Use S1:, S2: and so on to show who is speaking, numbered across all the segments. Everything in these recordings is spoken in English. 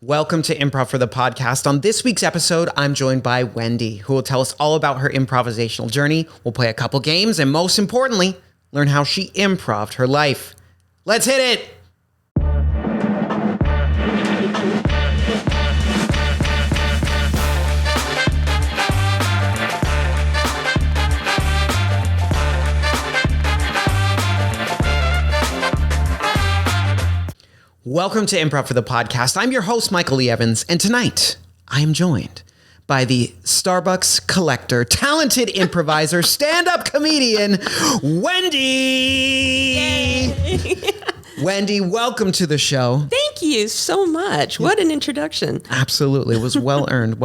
S1: Welcome to Improv for the Podcast. On this week's episode, I'm joined by Wendy, who will tell us all about her improvisational journey. We'll play a couple games and most importantly, learn how she improved her life. Let's hit it! Welcome to Improv for the Podcast. I'm your host, Michael Lee Evans, and tonight I am joined by the Starbucks collector, talented improviser, stand-up comedian, Wendy!
S2: Yay.
S1: Wendy, welcome to the show.
S2: Thank you so much. What an introduction.
S1: Absolutely. It was well-earned.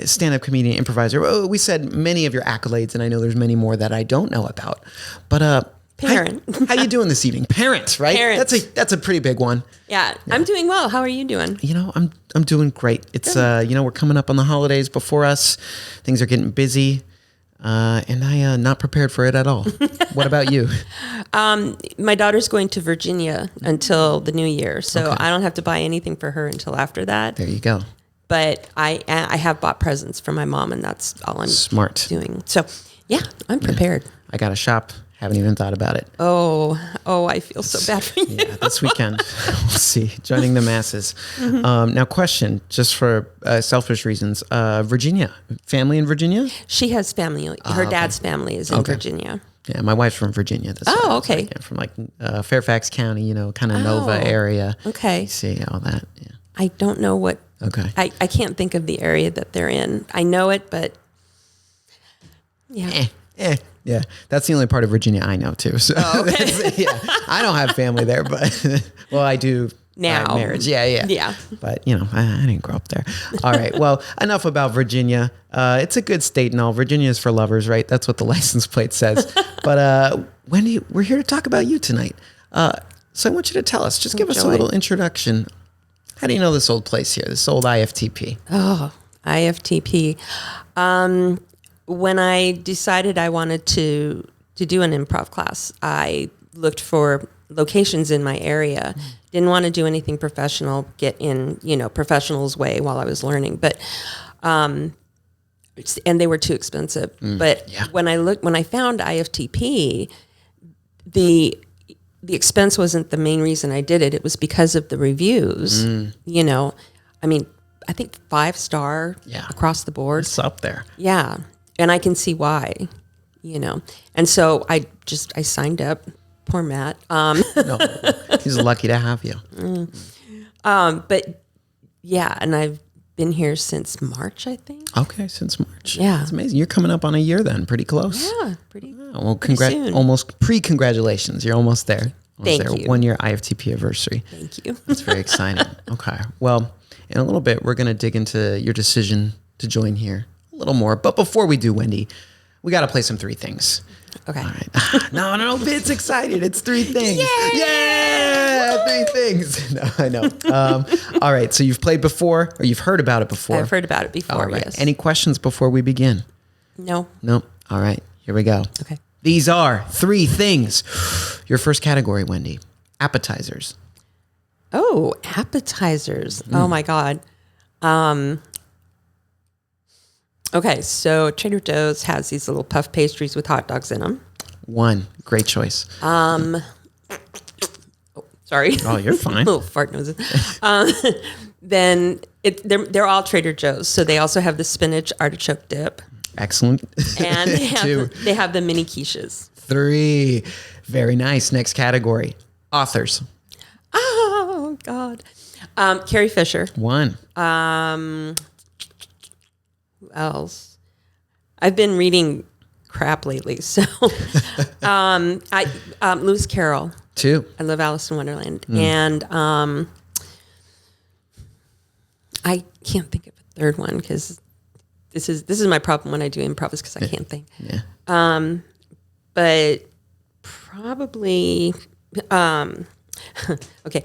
S1: Stand-up comedian, improviser. Oh, we said many of your accolades, and I know there's many more that I don't know about. But
S2: Parent.
S1: How you doing this evening? Parents, right?
S2: Parents.
S1: That's a pretty big one.
S2: Yeah, I'm doing well. How are you doing?
S1: You know, I'm doing great. It's we're coming up on the holidays before us. Things are getting busy. And I not prepared for it at all. What about you?
S2: My daughter's going to Virginia until the new year, so
S1: Okay.
S2: I don't have to buy anything for her until after that.
S1: There you go.
S2: But I have bought presents for my mom, and that's all I'm
S1: Smart.
S2: doing. So, yeah, I'm prepared.
S1: I got to shop. Haven't even thought about it.
S2: Oh, I feel so bad for you.
S1: Yeah, this weekend. We'll see. Joining the masses. Now, question, just for selfish reasons. Virginia. Family in Virginia?
S2: She has family. Her dad's family is in Virginia.
S1: Yeah, my wife's from Virginia. That's
S2: Oh,
S1: why I was
S2: okay.
S1: like, from Fairfax County, kind of Nova area.
S2: Okay.
S1: See, all that. Yeah.
S2: I don't know what.
S1: Okay.
S2: I can't think of the area that they're in. I know it, but yeah.
S1: Yeah, that's the only part of Virginia I know too. So
S2: okay.
S1: yeah, I don't have family there, but well, I do
S2: Now.
S1: by marriage. Yeah. But I didn't grow up there. All right. Well, enough about Virginia. It's a good state and all. Virginia is for lovers, right? That's what the license plate says. But Wendy, we're here to talk about you tonight. So I want you to tell us. Just give us a little introduction. How do you know this old place here? This old IFTP.
S2: Oh, IFTP. When I decided I wanted to do an improv class, I looked for locations in my area. Didn't want to do anything professional, get in, professional's way while I was learning. But, and they were too expensive. But when I found IFTP, the expense wasn't the main reason I did it. It was because of the reviews. I mean, I think 5-star across the board.
S1: It's up there.
S2: Yeah. And I can see why, And so I signed up. Poor Matt.
S1: No, he's lucky to have you.
S2: But yeah, and I've been here since March, I think.
S1: Okay, since March.
S2: Yeah.
S1: That's amazing. You're coming up on a year then, pretty close.
S2: Yeah, pretty.
S1: Well,
S2: soon.
S1: almost pre-congratulations. You're almost there.
S2: Thank you.
S1: 1 year IFTP anniversary.
S2: Thank you.
S1: That's very exciting. Okay. Well, in a little bit, we're going to dig into your decision to join here a little more. But before we do, Wendy, we got to play some 3 things.
S2: Okay.
S1: All right. No, Bit's excited. It's 3 things. Yeah! 3 things. No, I know. All right. So you've played before, or you've heard about it before.
S2: I've heard about it before,
S1: All right.
S2: yes.
S1: Any questions before we begin?
S2: No.
S1: Nope. All right. Here we go.
S2: Okay.
S1: These are 3 things. Your first category, Wendy. Appetizers.
S2: Oh, appetizers. Oh my God. Okay, so Trader Joe's has these little puff pastries with hot dogs in them.
S1: 1. Great choice.
S2: Sorry.
S1: Oh, you're fine.
S2: Little fart noses. Then they're all Trader Joe's, so they also have the spinach artichoke dip,
S1: Excellent.
S2: and
S1: Two.
S2: they have the mini quiches.
S1: 3. Very nice. Next category. Authors.
S2: Oh God. Carrie Fisher.
S1: 1.
S2: Who else? I've been reading crap lately, so Lewis Carroll.
S1: 2.
S2: I love Alice in Wonderland, and I can't think of a third one because this is my problem when I do improv is because I can't think.
S1: Yeah.
S2: But probably okay.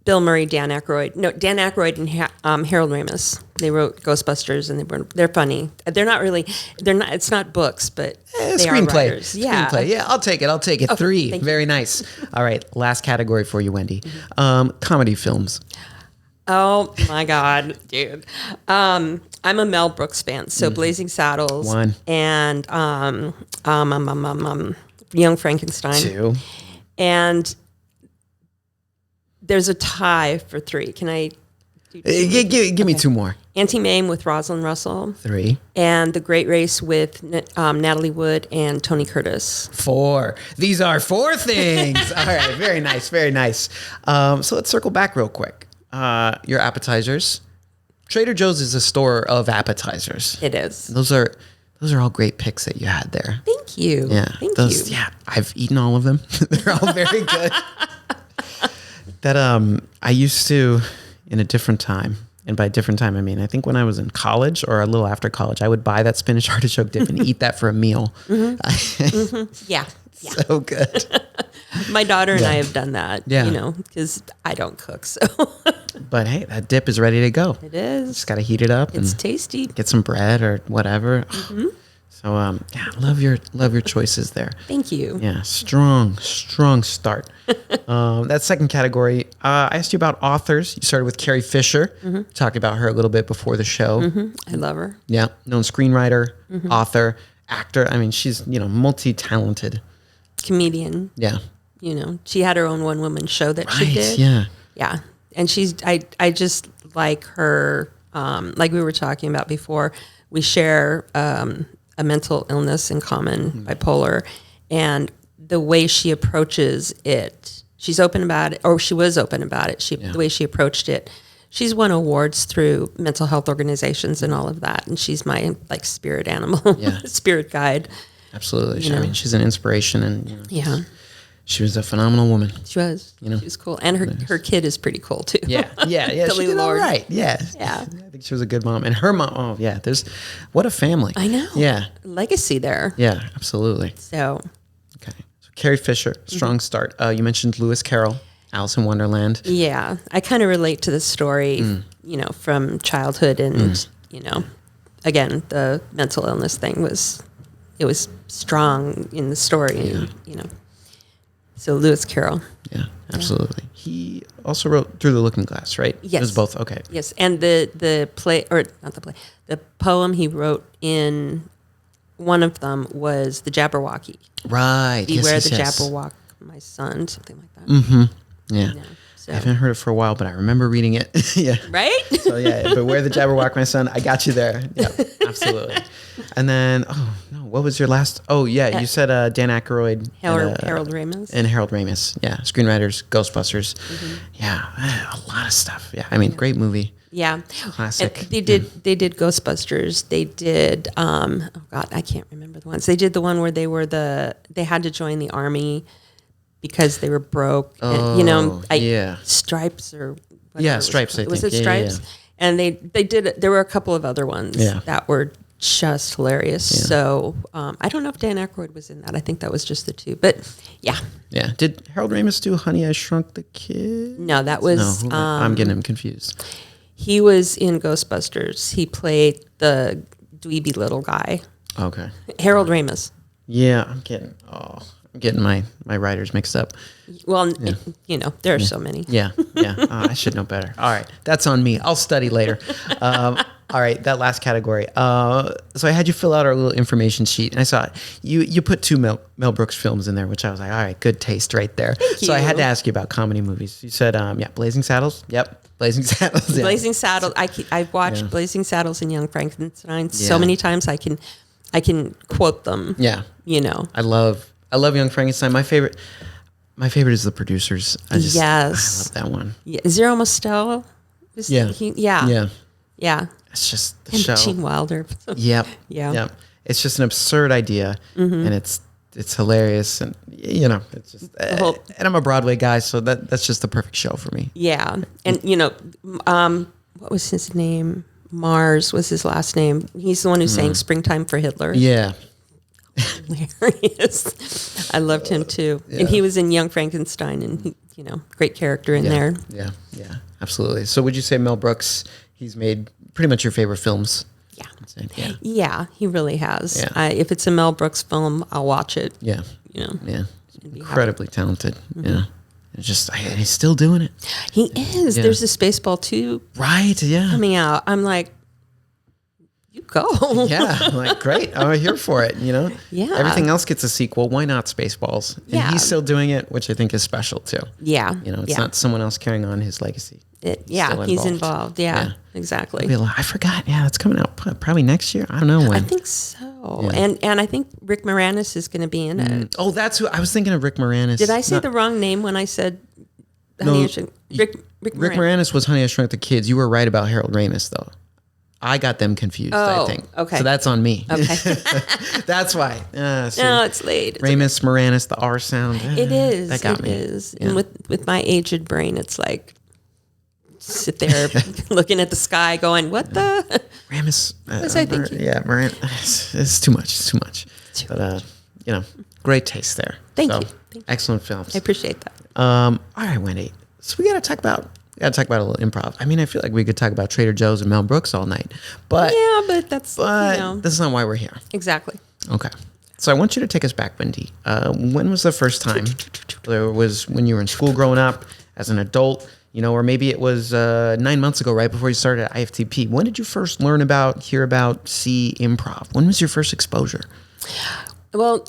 S2: Bill Murray, Dan Aykroyd. No, Dan Aykroyd and Harold Ramis. They wrote Ghostbusters, and they're funny. They're not. It's not books, but they
S1: screenplay.
S2: are writers. Yeah.
S1: Screenplay. Yeah, I'll take it.
S2: Okay,
S1: 3. Very nice. All right. Last category for you, Wendy. Comedy films.
S2: Oh my God, dude. I'm a Mel Brooks fan. So Blazing Saddles.
S1: 1.
S2: And Young Frankenstein.
S1: 2.
S2: And there's a tie for 3. Can I do 2?
S1: Give me 2 more.
S2: Anti-Mame with Rosalind Russell.
S1: 3.
S2: And The Great Race with Natalie Wood and Tony Curtis.
S1: 4. These are 4 things. All right. Very nice. Very nice. So let's circle back real quick. Your appetizers. Trader Joe's is a store of appetizers.
S2: It is.
S1: Those are all great picks that you had there.
S2: Thank you.
S1: Yeah.
S2: Thank you.
S1: Yeah. I've eaten all of them. They're all very good. That I used to, in a different time, and by different time I mean I think when I was in college or a little after college, I would buy that spinach artichoke dip and eat that for a meal.
S2: Yeah.
S1: So good.
S2: My daughter and I have done that.
S1: Yeah.
S2: Because I don't cook, so.
S1: But hey, that dip is ready to go.
S2: It is.
S1: Just got to heat it up.
S2: It's
S1: and
S2: tasty.
S1: Get some bread or whatever. So yeah, love your choices there.
S2: Thank you.
S1: Yeah, strong start. That second category, I asked you about authors. You started with Carrie Fisher. Talked about her a little bit before the show.
S2: I love her.
S1: Yeah, known screenwriter, author, actor. I mean, she's multi-talented.
S2: Comedian.
S1: Yeah.
S2: She had her own one-woman show that she did.
S1: Yeah.
S2: Yeah. And I just like her, like we were talking about before, we share a mental illness in common, bipolar, and the way she approaches it, she's open about it, or she was open about it. The way she approached it, she's won awards through mental health organizations and all of that. And she's my spirit animal, spirit guide.
S1: Absolutely. I mean, she's an inspiration, and
S2: yeah.
S1: She was a phenomenal woman.
S2: She was. She was cool. And her kid is pretty cool, too.
S1: Yeah. She did all right. Yeah.
S2: Yeah.
S1: I think she was a good mom. And her mom, what a family.
S2: I know.
S1: Yeah.
S2: Legacy there.
S1: Yeah, absolutely.
S2: So.
S1: Okay. So Carrie Fisher, strong start. You mentioned Lewis Carroll, Alice in Wonderland.
S2: Yeah. I kind of relate to the story, from childhood. And, again, the mental illness thing was strong in the story.
S1: Yeah.
S2: And, so Lewis Carroll.
S1: Yeah, absolutely. Yeah. He also wrote Through the Looking Glass, right?
S2: Yes.
S1: It was both. Okay.
S2: Yes, and the play, or not the play, the poem he wrote in one of them was The Jabberwocky.
S1: Right.
S2: Beware the Jabberwock, my son, something like that.
S1: Mm-hmm. Yeah.
S2: So.
S1: I haven't heard it for a while, but I remember reading it. Yeah.
S2: Right?
S1: So yeah, Beware the Jabberwock, my son. I got you there. Yeah, absolutely. And then, what was your last? Oh yeah, you said Dan Aykroyd,
S2: Harold Ramis,
S1: and Harold Ramis. Yeah, screenwriters, Ghostbusters. Yeah, a lot of stuff. Yeah, I mean, great movie.
S2: Yeah,
S1: classic.
S2: And they did Ghostbusters. They did. I can't remember the ones. They did the one where they had to join the army because they were broke. And, Stripes or whatever
S1: Stripes. I think.
S2: Was it Stripes? Yeah. And they did. There were a couple of other ones that were just hilarious. Yeah. So I don't know if Dan Aykroyd was in that. I think that was just the two. But yeah.
S1: Yeah. Did Harold Ramis do Honey, I Shrunk the Kid?
S2: No, that was.
S1: No, I'm getting him confused.
S2: He was in Ghostbusters. He played the dweeby little guy.
S1: Okay.
S2: Harold Ramis.
S1: Yeah, I'm getting my writers mixed up.
S2: Well, there are so many.
S1: Yeah. I should know better. All right. That's on me. I'll study later. All right. That last category. So I had you fill out our little information sheet, and I saw you put 2 Mel Brooks films in there, which I was like, all right, good taste right there.
S2: Thank you.
S1: So I had to ask you about comedy movies. You said, Blazing Saddles. Yep. Blazing Saddles. Yeah.
S2: Blazing Saddles. I've watched Blazing Saddles and Young Frankenstein so many times I can quote them.
S1: Yeah. I love Young Frankenstein. My favorite is The Producers. I love that one.
S2: Yeah. Zero Mostel. Yeah.
S1: It's just the
S2: and
S1: show.
S2: Gene Wilder.
S1: Yep.
S2: Yeah.
S1: Yep. It's just an absurd idea, and it's hilarious, and it's just. And I'm a Broadway guy, so that's just the perfect show for me.
S2: Yeah, and what was his name? Mars was his last name. He's the one who sang "Springtime for Hitler."
S1: Yeah.
S2: Hilarious. I loved him too, and he was in Young Frankenstein, and he, great character in there.
S1: Yeah, absolutely. So, would you say Mel Brooks? He's made pretty much your favorite films.
S2: Yeah, he really has.
S1: Yeah.
S2: If it's a Mel Brooks film, I'll watch it.
S1: Yeah, incredibly talented. Mm-hmm. Yeah, It's just, he's still doing it.
S2: He is. Yeah. There's a Spaceball 2 coming out. I'm like, you go.
S1: Yeah, I'm like, great. I'm here for it, you know?
S2: Yeah.
S1: Everything else gets a sequel. Why not Spaceballs? And he's still doing it, which I think is special too.
S2: Yeah.
S1: You know, it's not someone else carrying on his legacy.
S2: He's involved. Yeah, exactly.
S1: I forgot. Yeah, it's coming out probably next year. I don't know when.
S2: I think so. Yeah. And I think Rick Moranis is going to be in it.
S1: Oh, that's who I was thinking of. Rick Moranis.
S2: Did I say the wrong name when I said Honey, I Shrunk? Rick
S1: Moranis was Honey, I Shrunk the Kids. You were right about Harold Ramis, though. I got them confused, I think.
S2: Okay.
S1: So that's on me.
S2: Okay.
S1: That's why.
S2: No, it's late.
S1: Ramis, Moranis, the R sound.
S2: It is.
S1: That got me.
S2: It is. Yeah. And with my aged brain, it's like, sit there looking at the sky going, what the?
S1: Ramis.
S2: What was I thinking?
S1: Yeah, Moranis. It's too much. It's too much. But, you know, great taste there.
S2: Thank you.
S1: Excellent films.
S2: I appreciate that.
S1: All right, Wendy. So we got to talk about a little improv. I mean, I feel like we could talk about Trader Joe's and Mel Brooks all night, but
S2: that's
S1: this is not why we're here.
S2: Exactly.
S1: Okay. So I want you to take us back, Wendy. When was the first time? There was when you were in school growing up, as an adult, you know, or maybe it was 9 months ago, right before you started at IFTP. When did you first hear about, see improv? When was your first exposure?
S2: Well,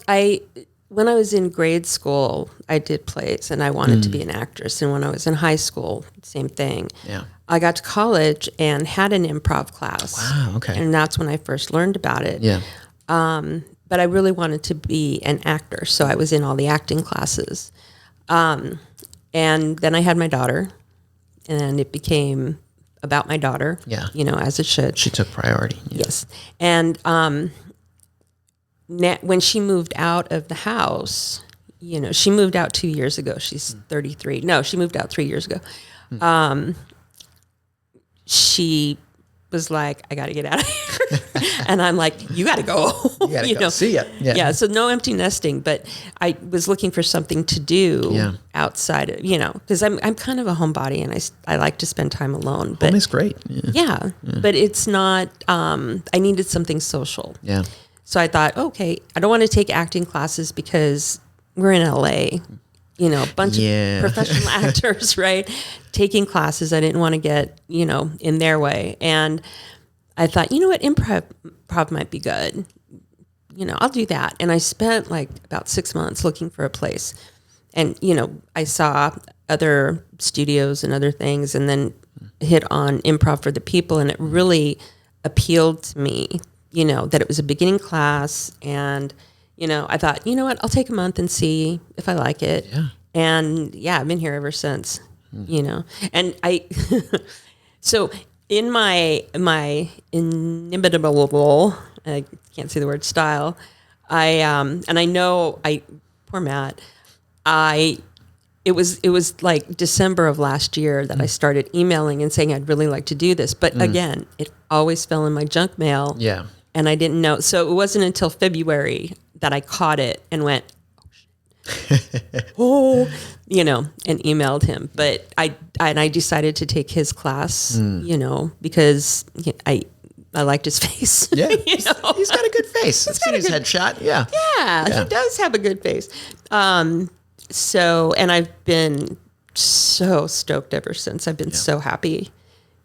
S2: when I was in grade school, I did plays and I wanted to be an actress. And when I was in high school, same thing.
S1: Yeah.
S2: I got to college and had an improv class.
S1: Wow, okay.
S2: And that's when I first learned about it.
S1: Yeah.
S2: But I really wanted to be an actor, so I was in all the acting classes. And then I had my daughter, and it became about my daughter.
S1: Yeah.
S2: You know, as it should.
S1: She took priority. Yeah.
S2: Yes. And when she moved out of the house, you know, she moved out 2 years ago. She's 33. No, she moved out 3 years ago. She was like, I got to get out of here. And I'm like, you got to go.
S1: You got to go. See ya.
S2: Yeah. So no empty nesting, but I was looking for something to do outside of, you know, because I'm kind of a homebody and I like to spend time alone. But
S1: home is great.
S2: Yeah. But it's not, I needed something social.
S1: Yeah.
S2: So I thought, okay, I don't want to take acting classes because we're in LA, you know, a bunch of professional actors, right? Taking classes. I didn't want to get, you know, in their way. And I thought, you know what, improv might be good. You know, I'll do that. And I spent like about 6 months looking for a place. And, you know, I saw other studios and other things and then hit on Improv for the People. And it really appealed to me. You know, that it was a beginning class and, you know, I thought, you know what, I'll take a month and see if I like it.
S1: Yeah.
S2: And I've been here ever since, you know, and so in my inimitable, I can't say the word style. And I know poor Matt, it was like December of last year that I started emailing and saying I'd really like to do this. But again, it always fell in my junk mail.
S1: Yeah.
S2: And I didn't know. So it wasn't until February that I caught it and went, you know, and emailed him. But I decided to take his class, you know, because I liked his face.
S1: Yeah.
S2: He's got
S1: a good face. I've seen his headshot. Yeah.
S2: Yeah, he does have a good face. So, and I've been so stoked ever since. I've been so happy.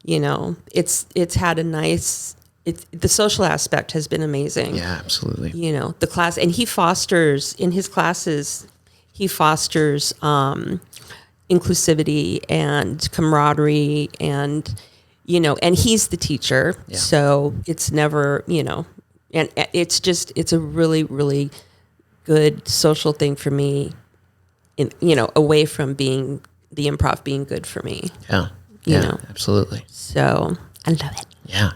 S2: You know, it's had a nice, the social aspect has been amazing.
S1: Yeah, absolutely.
S2: You know, the class, and he fosters, in his classes, inclusivity and camaraderie and, you know, and he's the teacher. Yeah. So it's never, you know, and it's a really, really good social thing for me, you know, away from being the improv being good for me.
S1: Yeah.
S2: You know?
S1: Absolutely.
S2: So I love it.
S1: Yeah.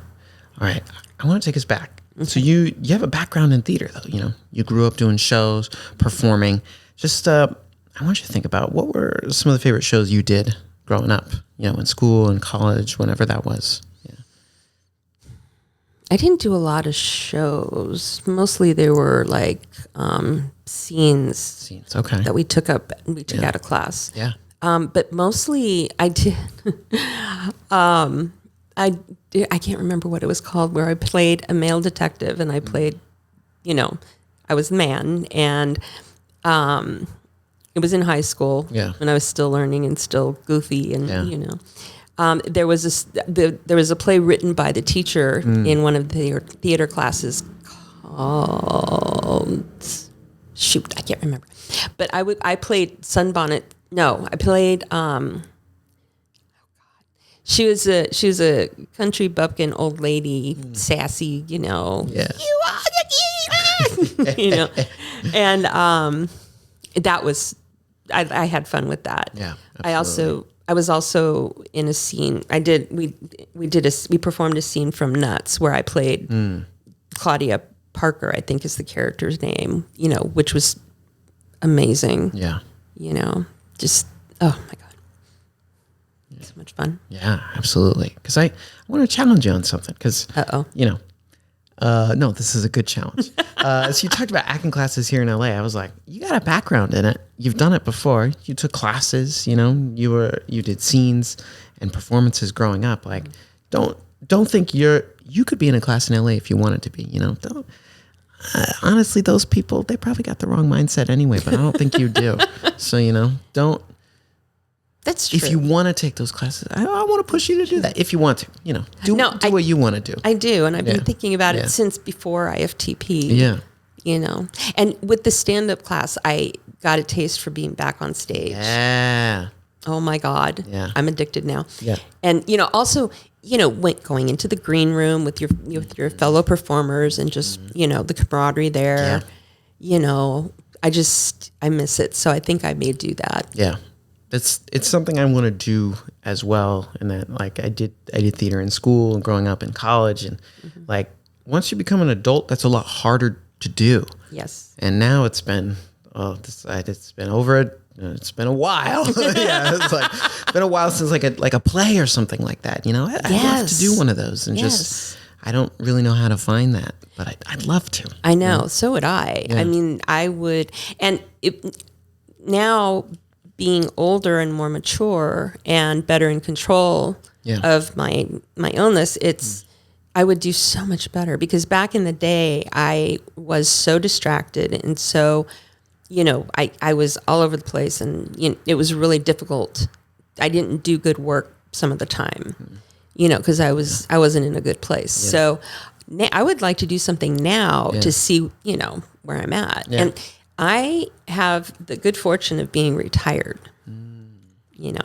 S1: All right. I want to take us back. Okay. So you have a background in theater, though. You know, you grew up doing shows, performing. Just, I want you to think about what were some of the favorite shows you did growing up, you know, in school and college, whenever that was. Yeah.
S2: I didn't do a lot of shows. Mostly they were like scenes.
S1: Okay.
S2: That we took out of class.
S1: Yeah.
S2: But mostly I did. I can't remember what it was called, where I played a male detective and I played, you know, I was the man, and It was in high school when I was still learning and still goofy and there was a play written by the teacher in one of the theater classes called I can't remember, but I played Sunbonnet. No, I played. She was a country bumpkin old lady, sassy,
S1: Yeah.
S2: You are the and that was I had fun with that.
S1: Yeah,
S2: I was also in a scene. We performed a scene from Nuts where I played Claudia Parker, I think is the character's name, which was amazing.
S1: Yeah.
S2: Just, oh my God. So much fun.
S1: Yeah, absolutely. Because I want to challenge you on something. Because, no, this is a good challenge. So you talked about acting classes here in LA. I was like, you got a background in it. You've done it before. You took classes, you did scenes and performances growing up. Like, don't think you could be in a class in LA if you wanted to be, Don't. Honestly, those people, they probably got the wrong mindset anyway, but I don't think you do. So, don't.
S2: That's true.
S1: If you want to take those classes, I want to push you to do that. If you want to, do what you want to do.
S2: I do. And I've been thinking about it since before IFTP.
S1: Yeah.
S2: And with the stand-up class, I got a taste for being back on stage.
S1: Yeah.
S2: Oh my God.
S1: Yeah.
S2: I'm addicted now.
S1: Yeah.
S2: And, also, going into the green room with your fellow performers and just, the camaraderie there, I miss it. So I think I may do that.
S1: Yeah. It's something I want to do as well. And that, like, I did theater in school and growing up in college. And like, once you become an adult, that's a lot harder to do.
S2: Yes.
S1: And now it's been, it's been a while. It's been a while since like a play or something like that. I'd love to do one of those and just, I don't really know how to find that, but I'd love to.
S2: I know. So would I. Yeah. I mean, I would. And now being older and more mature and better in control of my illness, I would do so much better, because back in the day I was so distracted and so, I was all over the place, and it was really difficult. I didn't do good work some of the time, because I wasn't in a good place. Yeah. So I would like to do something now to see, where I'm at. Yeah. And I have the good fortune of being retired,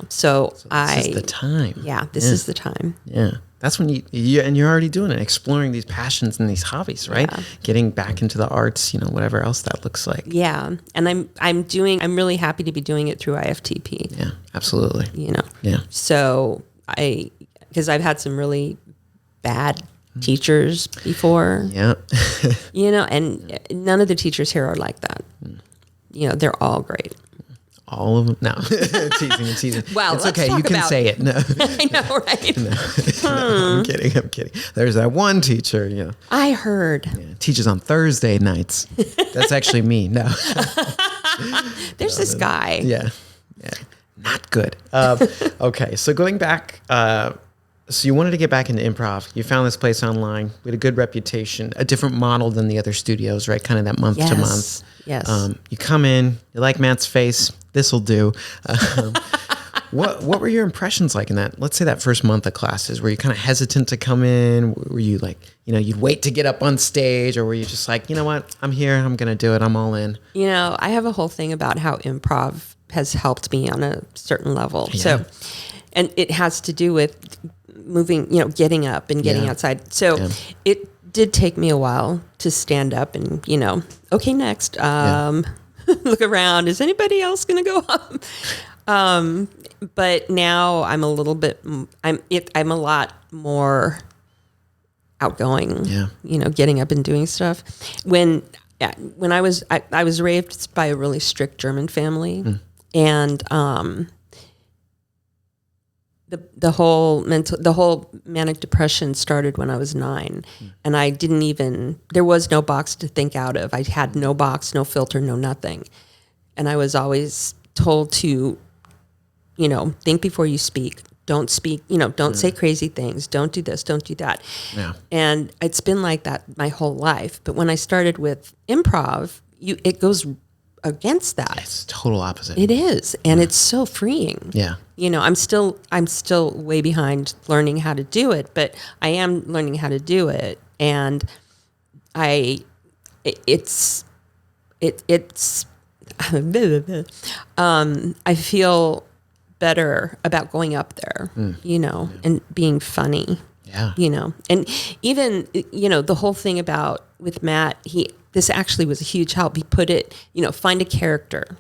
S2: so this
S1: is the time.
S2: Yeah, this is the time.
S1: Yeah. That's when you're already doing it, exploring these passions and these hobbies, right? Yeah. Getting back into the arts, whatever else that looks like.
S2: Yeah. And I'm really happy to be doing it through IFTP.
S1: Yeah, absolutely.
S2: Yeah. So because I've had some really bad teachers before.
S1: Yeah.
S2: And none of the teachers here are like that. They're all great.
S1: All of them? No. Teasing.
S2: Well,
S1: it's okay. You can say it. No.
S2: I know, right?
S1: No, I'm kidding. There's that one teacher,
S2: I heard.
S1: Teaches on Thursday nights. That's actually me. No.
S2: There's this guy.
S1: Yeah. Not good. Okay. So going back, so you wanted to get back into improv. You found this place online with a good reputation, a different model than the other studios, right? Kind of that month to month.
S2: Yes.
S1: You come in, you like Matt's face. This will do. What were your impressions like in that? Let's say that first month of classes. Were you kind of hesitant to come in? Were you like, you'd wait to get up on stage, or were you just like, you know what, I'm here, I'm gonna do it, I'm all in?
S2: I have a whole thing about how improv has helped me on a certain level. Yeah. So, and it has to do with moving, getting up and getting outside. So it did take me a while to stand up and, okay, next, look around. Is anybody else going to go up? But now I'm a little bit, I'm a lot more outgoing, getting up and doing stuff. When I was raised by a really strict German family, and, the whole manic depression started when I was 9, and there was no box to think out of. I had no box, no filter, no nothing. And I was always told to, think before you speak. Don't speak, don't say crazy things. Don't do this, don't do that. Yeah. And it's been like that my whole life. But when I started with improv, it goes against that.
S1: It's total opposite.
S2: It is, and it's so freeing.
S1: Yeah.
S2: You know, I'm still way behind learning how to do it, but I am learning how to do it, and it's I feel better about going up there, you know, and being funny.
S1: Yeah.
S2: You know, and even, you know, the whole thing about with Matt, this actually was a huge help. He put it, you know, find a character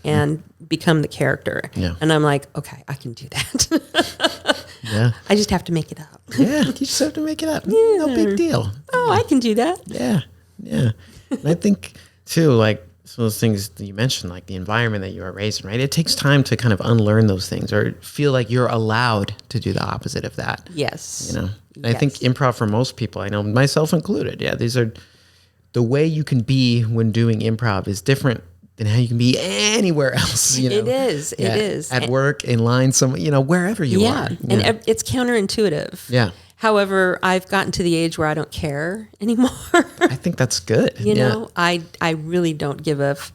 S2: and become the character.
S1: Yeah.
S2: And I'm like, okay, I can do that.
S1: Yeah.
S2: I just have to make it up.
S1: Yeah. You just have to make it up. No big deal.
S2: Oh, I can do that.
S1: Yeah. Yeah. And I think too, like some of those things that you mentioned, like the environment that you were raised in, right? It takes time to kind of unlearn those things or feel like you're allowed to do the opposite of that.
S2: Yes.
S1: You know, and I think improv for most people, I know myself included. Yeah. These are the way you can be when doing improv is different than how you can be anywhere else. You know,
S2: it is.
S1: Yeah.
S2: It is.
S1: At work, in line, you know, wherever you are.
S2: And it's counterintuitive.
S1: Yeah.
S2: However, I've gotten to the age where I don't care anymore.
S1: I think that's good.
S2: You know, I really don't give a fuck.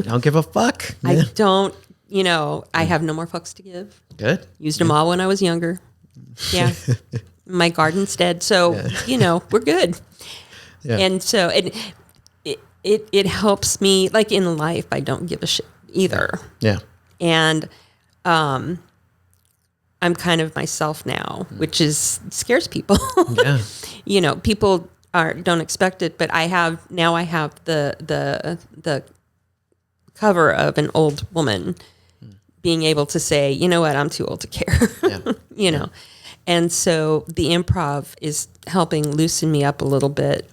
S1: Don't give a fuck. Yeah.
S2: I don't, you know, I have no more fucks to give.
S1: Good.
S2: Used them all when I was younger. Yeah. My garden's dead. So, you know, we're good.
S1: Yeah.
S2: And so it helps me, like in life, I don't give a shit either.
S1: Yeah.
S2: And I'm kind of myself now, which scares people.
S1: Yeah.
S2: You know, people don't expect it, but I have the cover of an old woman being able to say, you know what, I'm too old to care.
S1: Yeah.
S2: You know. And so the improv is helping loosen me up a little bit,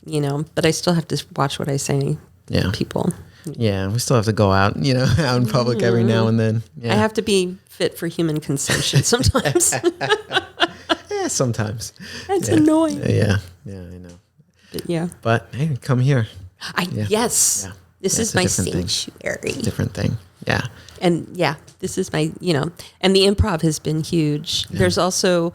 S2: you know, but I still have to watch what I say to people.
S1: Yeah, we still have to go out, you know, out in public every now and then. Yeah.
S2: I have to be fit for human consumption sometimes.
S1: Yeah, sometimes.
S2: That's annoying.
S1: Yeah, I know.
S2: But yeah.
S1: But hey, come here.
S2: Yes.
S1: Yeah.
S2: This is my sanctuary.
S1: Different thing. Yeah.
S2: And yeah, this is my, you know, and the improv has been huge. Yeah. There's also,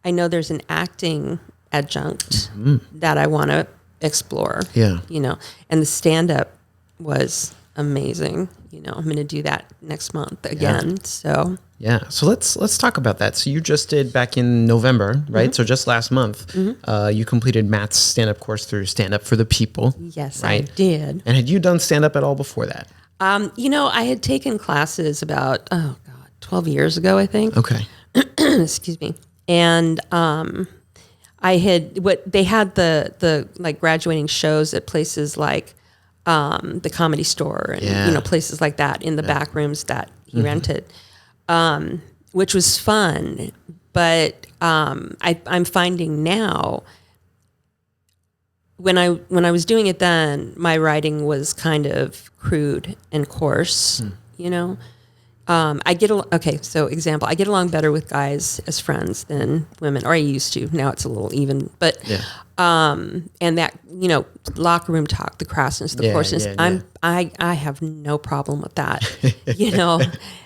S2: I know there's an acting adjunct that I want to explore.
S1: Yeah.
S2: You know, and the stand-up was amazing. You know, I'm going to do that next month again. Yeah. So
S1: yeah. So let's talk about that. So you just did back in November, right? So just last month, you completed Matt's stand-up course through Stand Up for the People.
S2: Yes,
S1: right?
S2: I did.
S1: And had you done stand-up at all before that?
S2: You know, I had taken classes about 12 years ago, I think.
S1: Okay.
S2: Excuse me. And they had the like graduating shows at places like the Comedy Store and you know, places like that in the back rooms that he rented, which was fun. But I'm finding now, when I was doing it then, my writing was kind of crude and coarse, you know. So example, I get along better with guys as friends than women, or I used to. Now it's a little even, but and that, you know, locker room talk, the crassness, the coarseness, I have no problem with that. You know,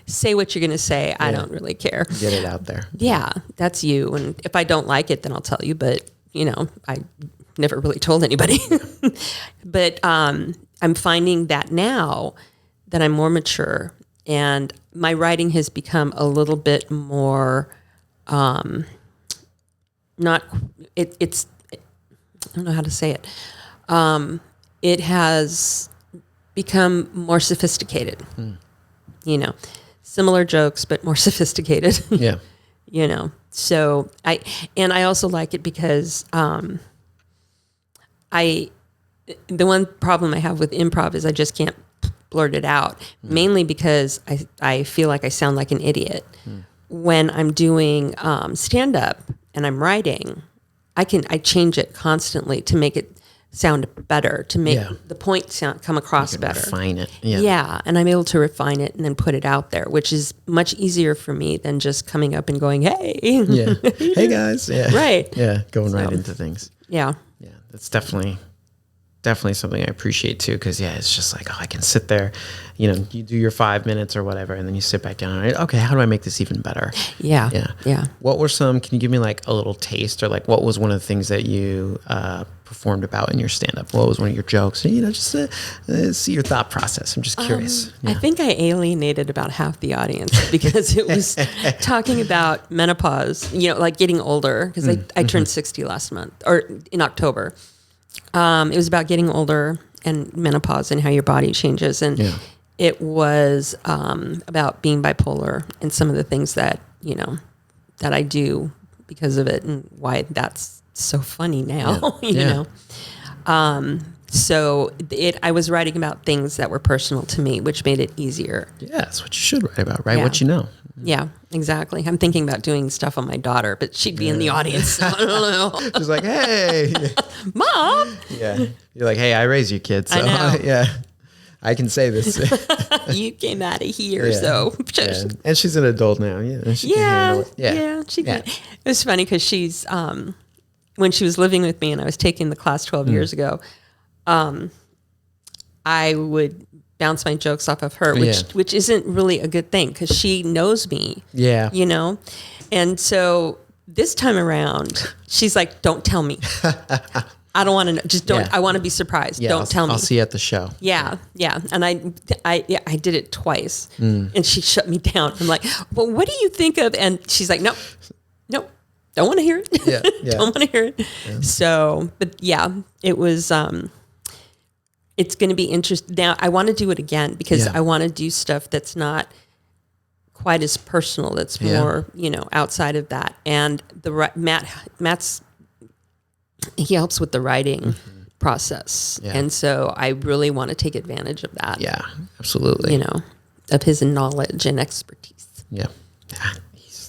S2: say what you're going to say. I don't really care.
S1: Get it out there.
S2: Yeah, that's you. And if I don't like it, then I'll tell you. But you know, I never really told anybody. But I'm finding that now that I'm more mature and my writing has become a little bit more I don't know how to say it. It has become more sophisticated. You know, similar jokes but more sophisticated.
S1: Yeah.
S2: You know. So I also like it because the one problem I have with improv is I just can't blurt it out, mainly because I feel like I sound like an idiot. When I'm doing stand-up and I'm writing, I change it constantly to make it sound better, to make the point come across better.
S1: Refine it.
S2: Yeah, and I'm able to refine it and then put it out there, which is much easier for me than just coming up and going, hey.
S1: Yeah. Hey, guys. Yeah.
S2: Right.
S1: Yeah, going right into things.
S2: Yeah.
S1: Yeah, that's definitely something I appreciate too, because it's just like, I can sit there, you know, you do your 5 minutes or whatever, and then you sit back down and okay, how do I make this even better?
S2: Yeah.
S1: What were can you give me like a little taste, or like what was one of the things that you performed about in your stand-up? What was one of your jokes? Just see your thought process. I'm just curious.
S2: I think I alienated about half the audience because it was talking about menopause, like getting older, because I turned 60 last month, or in October. It was about getting older and menopause and how your body changes. And it was about being bipolar and some of the things that, that I do because of it and why that's so funny now, know. So I was writing about things that were personal to me, which made it easier.
S1: Yeah, that's what you should write about, right? What you know.
S2: Yeah, exactly. I'm thinking about doing stuff on my daughter, but she'd be in the audience. So I don't know.
S1: She's like, hey.
S2: Mom.
S1: Yeah. You're like, hey, I raised you kids. So,
S2: I know.
S1: Yeah. I can say this.
S2: You came out of here, so.
S1: Yeah. And she's an adult now. Yeah. She can handle it.
S2: Yeah. She can. It was funny because she's, when she was living with me and I was taking the class 12 years ago, I would bounce my jokes off of her, which isn't really a good thing because she knows me. Yeah. And so this time around, she's like, don't tell me. I don't want to know. Just don't. I want to be surprised. Don't tell me.
S1: I'll see you at the show.
S2: Yeah. And I did it twice and she shut me down. I'm like, well, what do you think of? And she's like, nope. Don't want to hear it. Yeah. Don't want to hear it. Yeah. So, but it was, it's going to be interesting. Now I want to do it again because I want to do stuff that's not quite as personal. That's more, outside of that. And Matt's, he helps with the writing process. Yeah. And so I really want to take advantage of that.
S1: Yeah, absolutely.
S2: Of his knowledge and expertise.
S1: Yeah.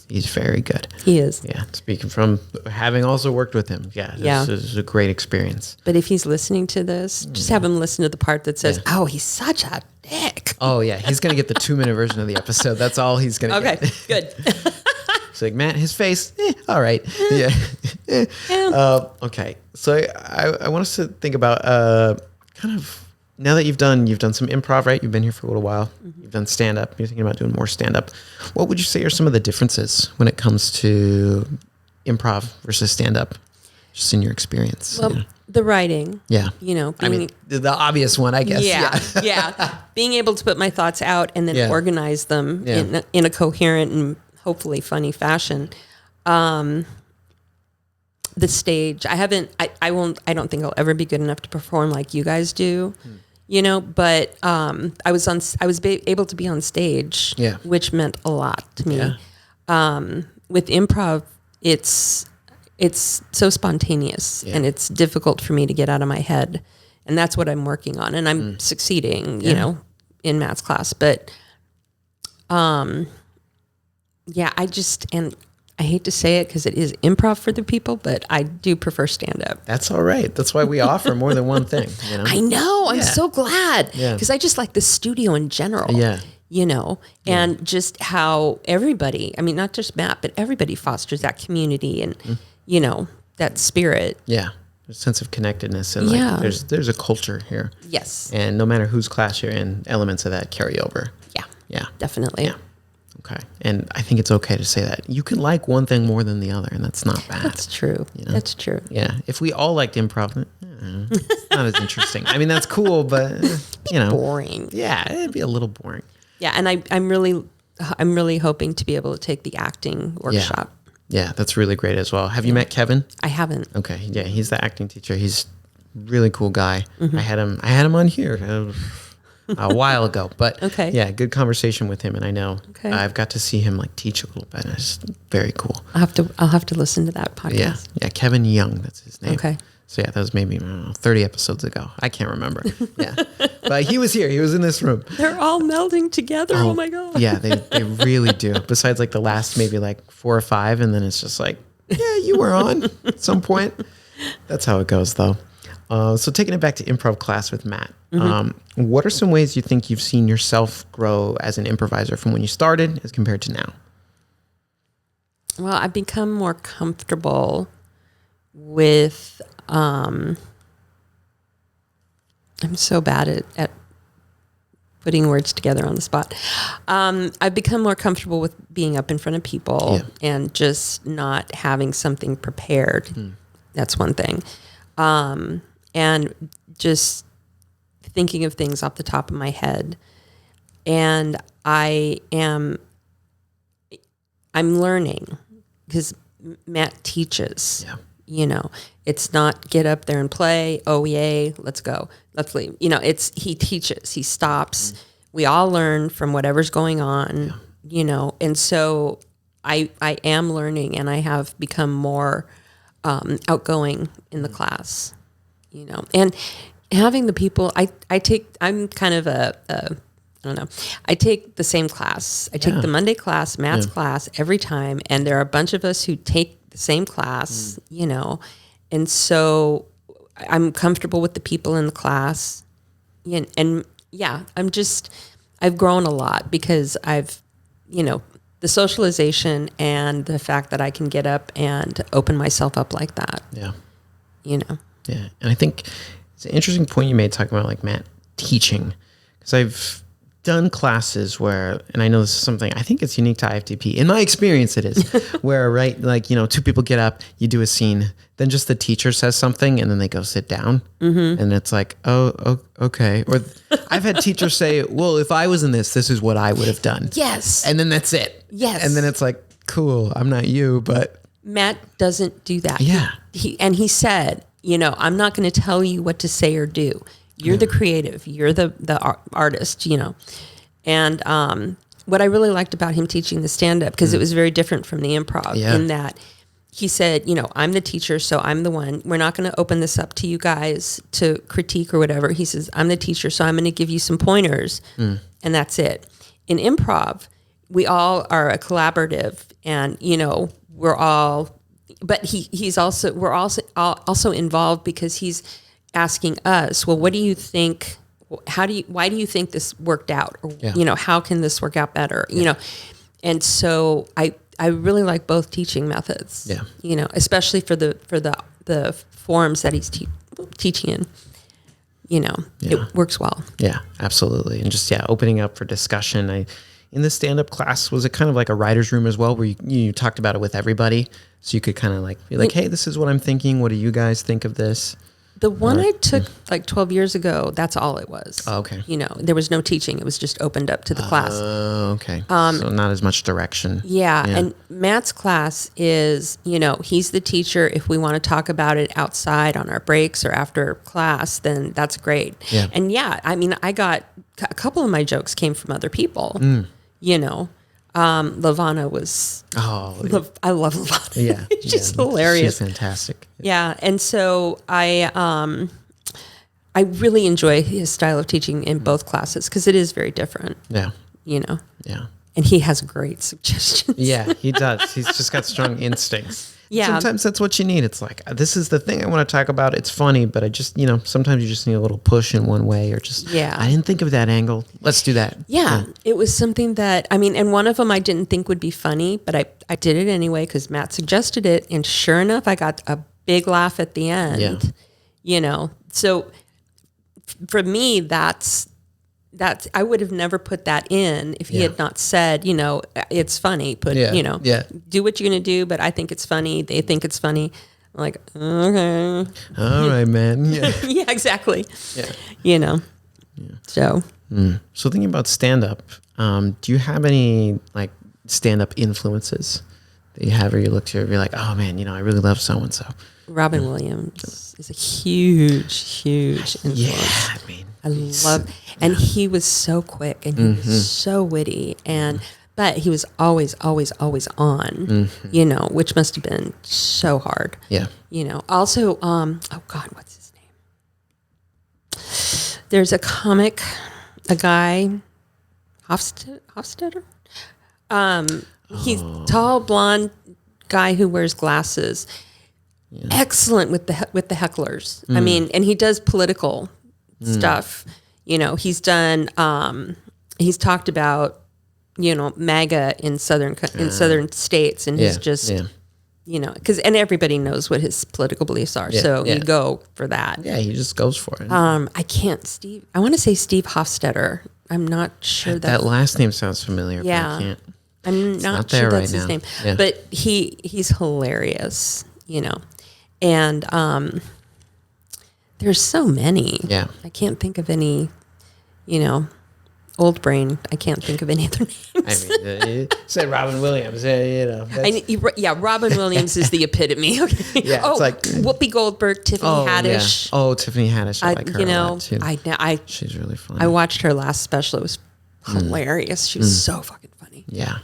S1: He's very good.
S2: He is.
S1: Yeah. Speaking from having also worked with him. This is a great experience.
S2: But if he's listening to this, just have him listen to the part that says, oh, he's such a dick.
S1: Oh, yeah. He's going to get the 2-minute version of the episode. That's all he's going to get.
S2: Okay, good.
S1: It's like, Matt, his face, all right. Yeah. Okay. So I want us to think about kind of, now that you've done some improv, right? You've been here for a little while. You've done stand-up. You're thinking about doing more stand-up. What would you say are some of the differences when it comes to improv versus stand-up, just in your experience?
S2: Well, the writing.
S1: Yeah. The obvious one, I guess.
S2: Yeah. Being able to put my thoughts out and then organize them in a coherent and hopefully funny fashion. The stage, I don't think I'll ever be good enough to perform like you guys do, but I was able to be on stage, which meant a lot to me. With improv, it's so spontaneous and it's difficult for me to get out of my head. And that's what I'm working on. And I'm succeeding, in Matt's class, but, I hate to say it because it is improv for the people, but I do prefer stand-up.
S1: That's all right. That's why we offer more than one thing.
S2: I know. I'm so glad because I just like the studio in general. And just how everybody, not just Matt, but everybody fosters that community and, that spirit.
S1: Yeah. There's a sense of connectedness and there's a culture here.
S2: Yes.
S1: And no matter whose class you're in, elements of that carry over.
S2: Yeah. Definitely.
S1: Yeah. Okay. And I think it's okay to say that. You can like one thing more than the other, and that's not bad.
S2: That's true. That's true.
S1: Yeah. If we all liked improv, it's not as interesting. That's cool, but,
S2: boring.
S1: Yeah, it'd be a little boring.
S2: Yeah, and I'm really hoping to be able to take the acting workshop.
S1: Yeah, that's really great as well. Have you met Kevin?
S2: I haven't.
S1: Okay. Yeah, he's the acting teacher. He's a really cool guy. I had him on here a while ago, but good conversation with him, and I know I've got to see him teach a little bit. It's very cool.
S2: I'll have to listen to that podcast.
S1: Yeah, Kevin Young, that's his name.
S2: Okay.
S1: So that was maybe 30 episodes ago. I can't remember. Yeah, but he was here. He was in this room.
S2: They're all melding together. Oh my god.
S1: Yeah, they really do. Besides the last maybe 4 or 5, and then it's just you were on at some point. That's how it goes, though. So taking it back to improv class with Matt, what are some ways you think you've seen yourself grow as an improviser from when you started as compared to now?
S2: Well, I've become more comfortable with, I'm so bad at putting words together on the spot. I've become more comfortable with being up in front of people and just not having something prepared. That's one thing. and just thinking of things off the top of my head. And I'm learning because Matt teaches.
S1: Yeah.
S2: You know, it's not get up there and play. Oh, yay, let's go. Let's leave. You know, he teaches. He stops. We all learn from whatever's going on, you know. And so I am learning, and I have become more outgoing in the class, you know. And having the people, I'm kind of I don't know. I take the same class. I take the Monday class, Matt's class every time. And there are a bunch of us who take the same class, you know. And so I'm comfortable with the people in the class. And I've grown a lot because I've, you know, the socialization and the fact that I can get up and open myself up like that.
S1: Yeah.
S2: You know.
S1: Yeah. And I think it's an interesting point you made talking about like Matt teaching, because I've done classes where, and I know this is something, I think it's unique to IFTP. In my experience, it is where, right, like, you know, two people get up, you do a scene, then just the teacher says something and then they go sit down. And it's like, oh, okay. Or I've had teachers say, well, if I was in this is what I would have done.
S2: Yes.
S1: And then that's it.
S2: Yes.
S1: And then it's like, cool, I'm not you, but.
S2: Matt doesn't do that.
S1: Yeah.
S2: He said, you know, I'm not going to tell you what to say or do. You're the creative. You're the artist, you know. And what I really liked about him teaching the stand-up, because it was very different from the improv, in that he said, you know, I'm the teacher, so I'm the one. We're not going to open this up to you guys to critique or whatever. He says, I'm the teacher, so I'm going to give you some pointers, and that's it. In improv, we all are a collaborative, and, you know, we're all, but we're also involved because he's asking us, well, what do you think? Why do you think this worked out? Or, you know, how can this work out better? You know, and so I really like both teaching methods. Yeah. You know, especially for the forms that he's teaching in. You know, it works well.
S1: Yeah, absolutely. And just opening up for discussion. In the stand-up class, was it kind of like a writer's room as well, where you talked about it with everybody, so you could kind of like be like, hey, this is what I'm thinking. What do you guys think of this?
S2: The one I took like 12 years ago, that's all it was.
S1: Oh, okay.
S2: You know, there was no teaching. It was just opened up to the class.
S1: Oh, okay. So not as much direction.
S2: Yeah. And Matt's class is, you know, he's the teacher. If we want to talk about it outside on our breaks or after class, then that's great. Yeah. And I mean, I got a couple of my jokes came from other people, you know. Lavana was, I love Lavana.
S1: Yeah.
S2: She's hilarious.
S1: She's fantastic.
S2: Yeah. And so I really enjoy his style of teaching in both classes because it is very different. Yeah. You know? Yeah. And he has great suggestions.
S1: Yeah, he does. He's just got strong instincts.
S2: Yeah.
S1: Sometimes that's what you need. It's like, this is the thing I want to talk about. It's funny, but I just, you know, sometimes you just need a little push in one way, or just, I didn't think of that angle. Let's do that.
S2: Yeah. It was something that, I mean, and one of them I didn't think would be funny, but I did it anyway because Matt suggested it. And sure enough, I got a big laugh at the end, you know? So for me, that's, I would have never put that in if he had not said, you know, it's funny, you know, do what you're going to do, but I think it's funny. They think it's funny. I'm like, okay.
S1: All right, man. Yeah.
S2: Yeah, exactly. Yeah. You know, so.
S1: So thinking about stand-up, do you have any like stand-up influences that you have, or you look to, or you're like, oh man, you know, I really love so-and-so.
S2: Robin Williams is a huge influence.
S1: Yeah, I mean,
S2: I love, and he was so quick and he was so witty, and but he was always on, you know, which must have been so hard. Yeah, you know. Also, oh God, what's his name? There's a comic, a guy, Hofstetter. He's tall, blonde guy who wears glasses. Yeah. Excellent with the hecklers. I mean, and he does political stuff. You know, he's done. He's talked about, you know, MAGA in southern states, and he's just, you know, and everybody knows what his political beliefs are. So you go for that.
S1: Yeah, he just goes for it.
S2: I want to say Steve Hofstetter. I'm not sure
S1: that last name sounds familiar.
S2: Yeah,
S1: but I can't.
S2: I'm not sure that's his name. But he's hilarious. You know. And There's so many.
S1: Yeah.
S2: I can't think of any, old brain. I can't think of any other names.
S1: I mean, you said Robin Williams.
S2: Robin Williams is the epitome. Okay.
S1: Yeah, it's like
S2: Whoopi Goldberg, Tiffany Haddish.
S1: Yeah. Oh, Tiffany Haddish. I like her a lot too. She's really funny.
S2: I watched her last special. It was hilarious. She was so fucking funny.
S1: Yeah.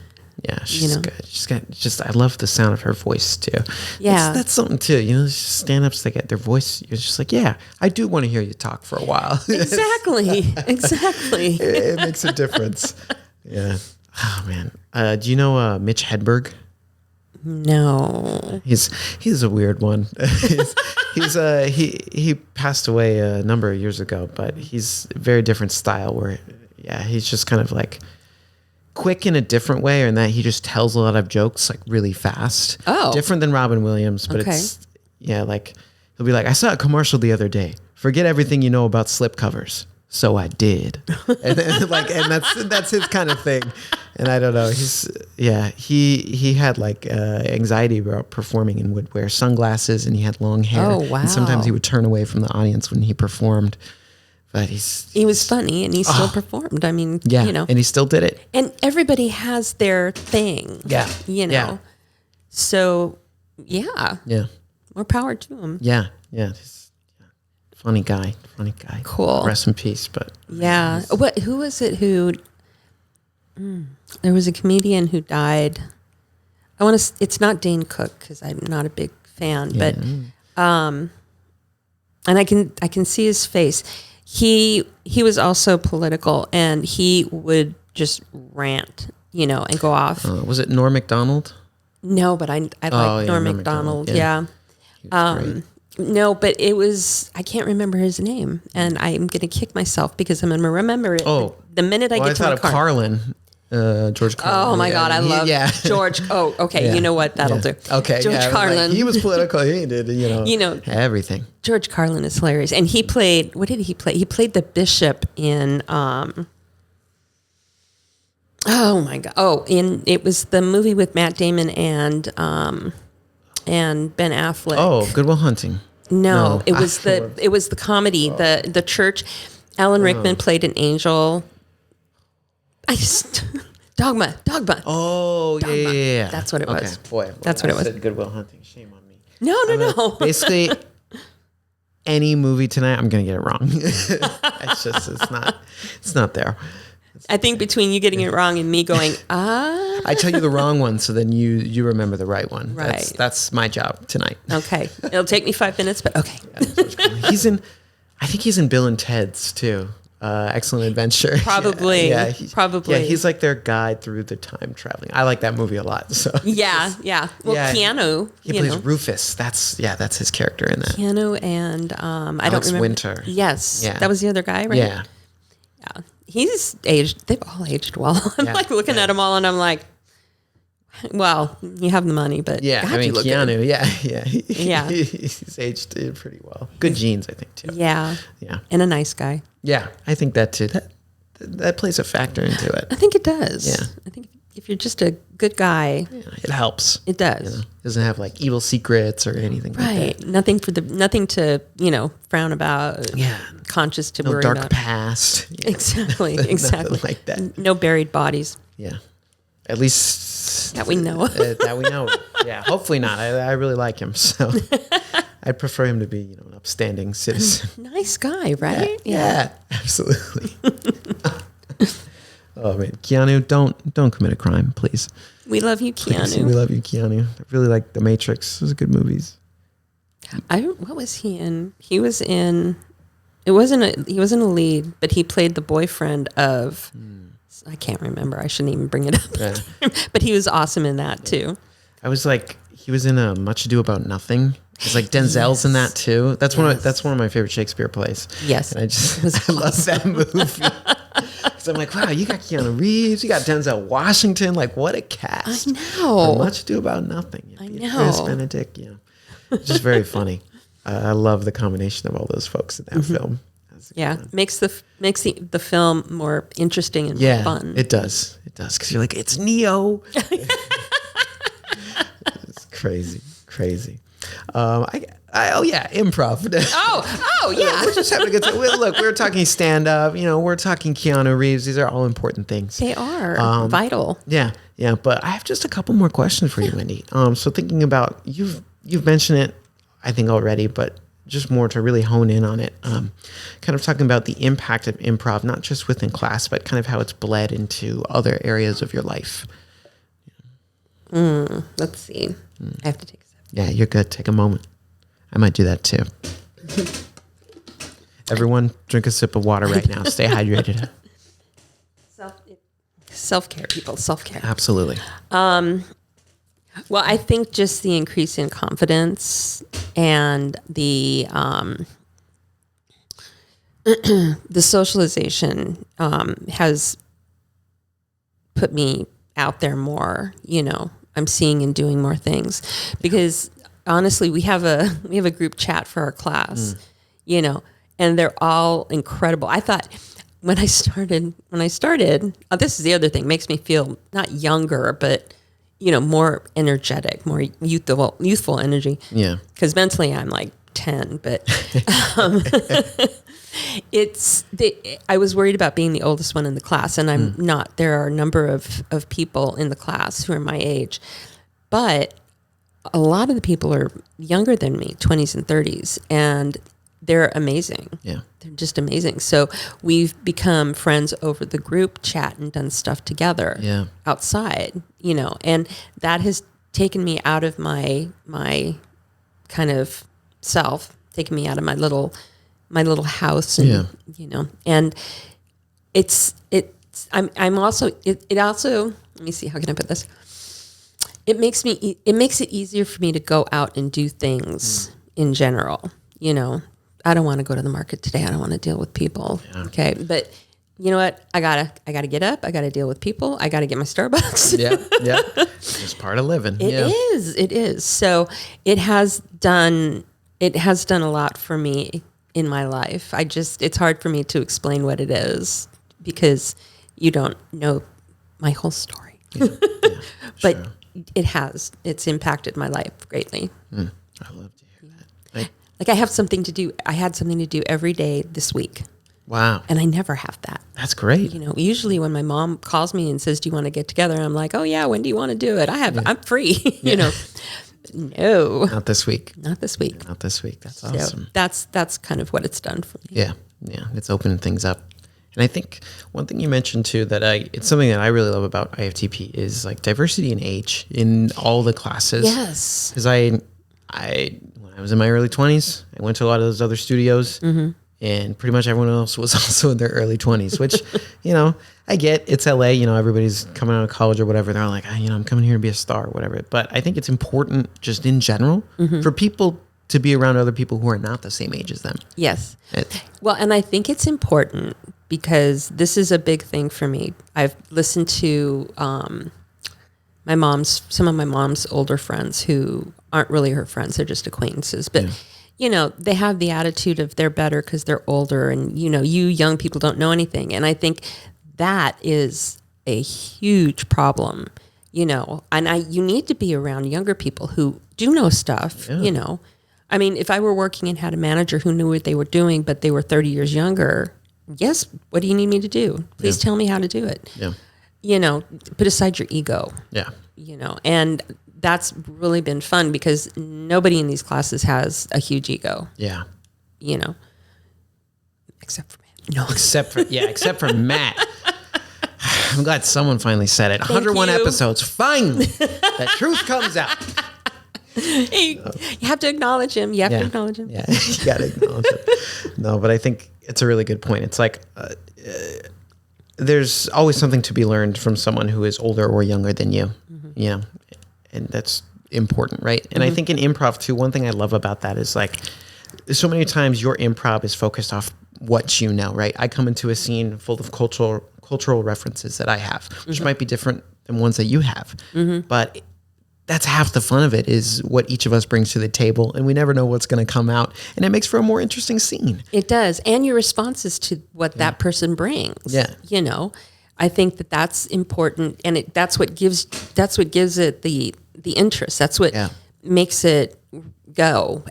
S1: Yeah, she's good. She's got I love the sound of her voice too.
S2: Yeah.
S1: That's something too. Stand-ups, they get their voice. You're just like, yeah, I do want to hear you talk for a while.
S2: Exactly. Exactly.
S1: It makes a difference. Yeah. Oh man. Do you know Mitch Hedberg?
S2: No.
S1: He's a weird one. He passed away a number of years ago, but he's a very different style where he's just kind of like quick in a different way, or in that he just tells a lot of jokes like really fast.
S2: Oh.
S1: Different than Robin Williams, but it's like he'll be like, I saw a commercial the other day. Forget everything you know about slip covers. So I did. And then, that's his kind of thing. And I don't know. He had like anxiety about performing and would wear sunglasses, and he had long hair.
S2: Oh, wow.
S1: And sometimes he would turn away from the audience when he performed. But he was
S2: funny, and he still performed. I mean,
S1: and he still did it.
S2: And everybody has their thing.
S1: Yeah.
S2: Yeah. So, yeah. More power to him.
S1: Yeah. Funny guy.
S2: Cool.
S1: Rest in peace. But
S2: who was it who? There was a comedian who died. It's not Dane Cook, because I'm not a big fan, but and I can see his face. He was also political, and he would just rant, and go off.
S1: Was it Norm Macdonald?
S2: No, but I like Norm Macdonald. Yeah. No, but it was, I can't remember his name, and I'm going to kick myself because I'm going to remember it the minute I get to my car.
S1: Carlin. George Carlin.
S2: Oh my God, I love George. Oh, okay. Yeah. You know what? That'll do.
S1: Okay.
S2: George Carlin.
S1: He was political. He did, everything.
S2: George Carlin is hilarious. And he played, what did he play? He played the bishop in, oh my God. It was the movie with Matt Damon and Ben Affleck.
S1: Oh, Good Will Hunting.
S2: No, it was the comedy, the church. Alan Rickman played an angel. Dogma.
S1: Oh,
S2: Dogma.
S1: Yeah.
S2: That's what it was.
S1: Boy,
S2: that's what it was.
S1: Said Good Will Hunting. Shame on me.
S2: No.
S1: Basically, any movie tonight, I'm gonna get it wrong. It's not there.
S2: I think between you getting it wrong and me going,
S1: I tell you the wrong one, so then you remember the right one.
S2: Right.
S1: That's my job tonight.
S2: Okay. It'll take me 5 minutes, but okay.
S1: I think he's in Bill and Ted's too. Excellent Adventure.
S2: Probably.
S1: Probably. Yeah, he's like their guide through the time traveling. I like that movie a lot. So
S2: yeah. Well, Keanu.
S1: He plays Rufus. That's his character in that.
S2: Keanu and I don't remember.
S1: Winter.
S2: Yes. Yeah. That was the other guy, right?
S1: Yeah.
S2: Yeah. He's aged. They've all aged well. I'm like looking at them all, and I'm like, well, you have the money, but
S1: Keanu.
S2: Good.
S1: Yeah. He's aged pretty well. Good genes, I think, too.
S2: Yeah. And a nice guy.
S1: Yeah, I think that too. That plays a factor into it.
S2: I think it does.
S1: Yeah.
S2: I think if you're just a good guy,
S1: it helps.
S2: It does.
S1: Doesn't have like evil secrets or anything like that.
S2: Nothing to frown about.
S1: Yeah.
S2: Conscious to worry
S1: about.
S2: about.
S1: Dark past.
S2: Exactly.
S1: Nothing like that.
S2: No buried bodies.
S1: Yeah. At least
S2: that we know.
S1: That we know. Yeah. Hopefully not. I really like him, so I'd prefer him to be, an upstanding citizen.
S2: Nice guy, right?
S1: Yeah, absolutely. Oh man, Keanu, don't commit a crime, please.
S2: We love you, Keanu.
S1: Please, we love you, Keanu. I really like The Matrix. Those are good movies.
S2: What was he in? He was in. He wasn't a lead, but he played the boyfriend of. I can't remember. I shouldn't even bring it up. Yeah. But he was awesome in that too.
S1: I was like, he was in a Much Ado About Nothing. It's like Denzel's in that too. That's one of my favorite Shakespeare plays.
S2: Yes,
S1: and I love that movie. Because I'm like, wow, you got Keanu Reeves, you got Denzel Washington. Like, what a cast!
S2: I know.
S1: For Much Ado About Nothing.
S2: I know.
S1: Chris Benedict. Just very funny. I love the combination of all those folks in that film.
S2: Makes the film more interesting and more fun.
S1: It does. Because you're like, it's Neo. It's crazy. Oh yeah, improv.
S2: Oh yeah.
S1: We're just having a good time. Look, we're talking stand up. We're talking Keanu Reeves. These are all important things.
S2: They are vital.
S1: Yeah. But I have just a couple more questions for you, Wendy. So thinking about you've mentioned it, I think already, but just more to really hone in on it. Kind of talking about the impact of improv, not just within class, but kind of how it's bled into other areas of your life.
S2: Let's see. I have to take a sip.
S1: Yeah, you're good. Take a moment. I might do that too. Everyone drink a sip of water right now. Stay hydrated.
S2: Self-care, people. Self-care.
S1: Absolutely.
S2: Well, I think just the increase in confidence and the socialization has put me out there more. I'm seeing and doing more things because honestly, we have a group chat for our class, and they're all incredible. I thought when I started, this is the other thing, makes me feel not younger, but more energetic, more youthful energy.
S1: Yeah.
S2: Because mentally I'm like 10, but I was worried about being the oldest one in the class, and I'm not. There are a number of people in the class who are my age, but a lot of the people are younger than me, 20s and 30s, and they're amazing.
S1: Yeah.
S2: They're just amazing. So we've become friends over the group chat and done stuff together outside, and that has taken me out of my kind of self, taken me out of my little house, and and I'm also it also, let me see, how can I put this? It makes it easier for me to go out and do things in general. I don't want to go to the market today. I don't want to deal with people. Yeah. Okay. But you know what? I gotta get up. I gotta deal with people. I gotta get my Starbucks.
S1: Yeah. It's part of living.
S2: It is. So it has done a lot for me in my life. It's hard for me to explain what it is because you don't know my whole story. Yeah, but sure. It's impacted my life greatly.
S1: I love to hear that.
S2: I have something to do. I had something to do every day this week.
S1: Wow.
S2: And I never have that.
S1: That's great.
S2: Usually when my mom calls me and says, "Do you want to get together?" I'm like, "Oh yeah, when do you want to do it?" I'm free. No.
S1: Not this week.
S2: Not this week.
S1: That's awesome.
S2: So that's kind of what it's done for me.
S1: Yeah. It's opening things up. And I think one thing you mentioned too it's something that I really love about IFTP is like diversity in age in all the classes.
S2: Yes.
S1: Because when I was in my early 20s, I went to a lot of those other studios, and pretty much everyone else was also in their early 20s, which, I get. It's LA, everybody's coming out of college or whatever. They're all like, I'm coming here to be a star or whatever. But I think it's important just in general for people to be around other people who are not the same age as them.
S2: Yes. Well, and I think it's important because this is a big thing for me. I've listened to some of my mom's older friends who aren't really her friends. They're just acquaintances. But, they have the attitude of they're better because they're older and, you young people don't know anything. And I think that is a huge problem, and you need to be around younger people who do know stuff, I mean, if I were working and had a manager who knew what they were doing, but they were 30 years younger, yes, what do you need me to do? Please tell me how to do it. Yeah. Put aside your ego.
S1: Yeah.
S2: And that's really been fun because nobody in these classes has a huge ego.
S1: Yeah.
S2: Except for Matt. No.
S1: Except for Matt. I'm glad someone finally said it. 101 episodes. Finally, the truth comes out.
S2: You have to acknowledge him. You have to acknowledge him.
S1: Yeah, you got to acknowledge him. No, but I think it's a really good point. It's like there's always something to be learned from someone who is older or younger than you, and that's important, right? And I think in improv too, one thing I love about that is like so many times your improv is focused off what you know, right? I come into a scene full of cultural references that I have, which might be different than ones that you have, but that's half the fun of it is what each of us brings to the table, and we never know what's going to come out, and it makes for a more interesting scene.
S2: It does, and your responses to what that person brings.
S1: Yeah,
S2: I think that's important, and that's what gives it the interest. That's what makes it go,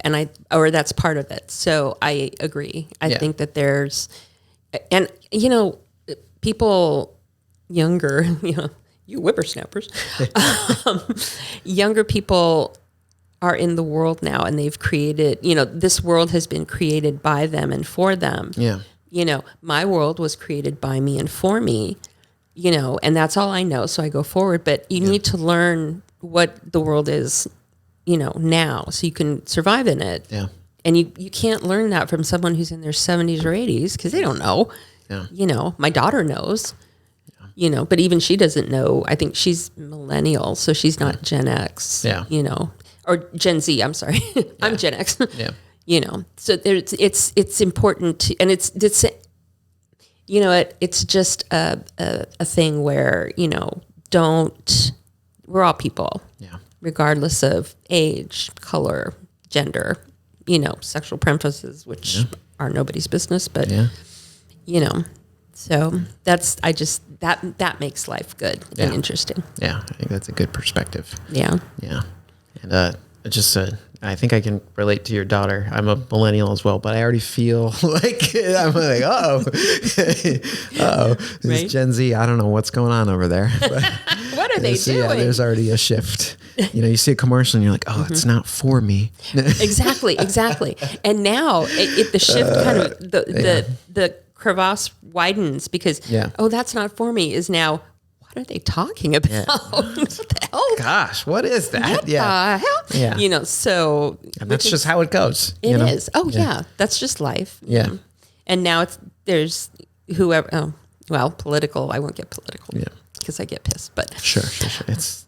S2: or that's part of it. So I agree. I think that there's, and people younger, you whippersnappers, younger people are in the world now, and they've created, this world has been created by them and for them.
S1: Yeah.
S2: My world was created by me and for me, and that's all I know. So I go forward, but you need to learn what the world is, now, so you can survive in it.
S1: Yeah.
S2: And you can't learn that from someone who's in their 70s or 80s, because they don't know. Yeah. My daughter knows, but even she doesn't know. I think she's millennial, so she's not Gen X, or Gen Z. I'm sorry. I'm Gen X.
S1: Yeah.
S2: So it's important to, and it's just a thing where, we're all people.
S1: Yeah.
S2: Regardless of age, color, gender, sexual preferences, which are nobody's business, but, so that makes life good and interesting.
S1: Yeah. I think that's a good perspective.
S2: Yeah.
S1: Yeah. And, I think I can relate to your daughter. I'm a millennial as well, but I already feel like I'm like, this
S2: Right?
S1: is Gen Z. I don't know what's going on over there. But
S2: What are they doing?
S1: Yeah, there's already a shift. You see a commercial and you're like, it's not for me.
S2: Exactly. And now the shift kind of the crevasse widens because that's not for me is now. What are they talking about? Yeah. What the hell?
S1: Gosh, what is that?
S2: What the hell?
S1: Yeah.
S2: So.
S1: And that's just how it goes.
S2: It is. Oh, yeah. That's just life.
S1: Yeah.
S2: And now there's whoever, political. I won't get political. Yeah. Because I get pissed, but.
S1: Sure. It's,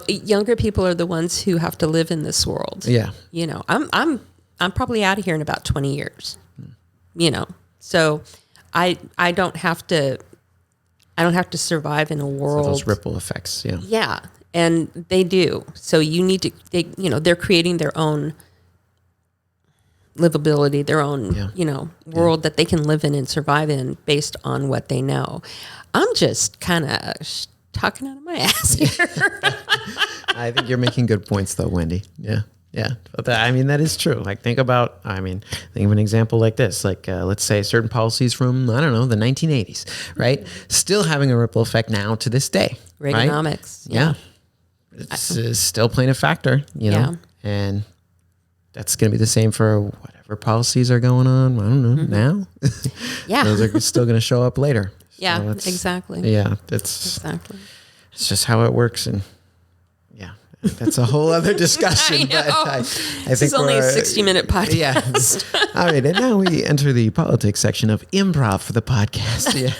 S2: younger people are the ones who have to live in this world.
S1: Yeah.
S2: I'm probably out of here in about 20 years, so I don't have to survive in a world.
S1: So those ripple effects, yeah.
S2: Yeah, and they do. So you need to, they're creating their own livability, their own, world that they can live in and survive in based on what they know. I'm just kind of talking out of my ass here.
S1: I think you're making good points, though, Wendy. Yeah. Yeah. But that is true. Like, think of an example like this. Like, let's say certain policies from, the 1980s, right? Still having a ripple effect now to this day.
S2: Reaganomics.
S1: Right? Yeah. It's still playing a factor, and that's going to be the same for whatever policies are going on. I don't know, now.
S2: Yeah.
S1: Those are still going to show up later.
S2: Yeah, so exactly.
S1: Yeah. It's just how it works. And that's a whole other discussion.
S2: I think this is only a 60-minute podcast.
S1: Yeah. All right. And now we enter the politics section of improv for the podcast. Yeah.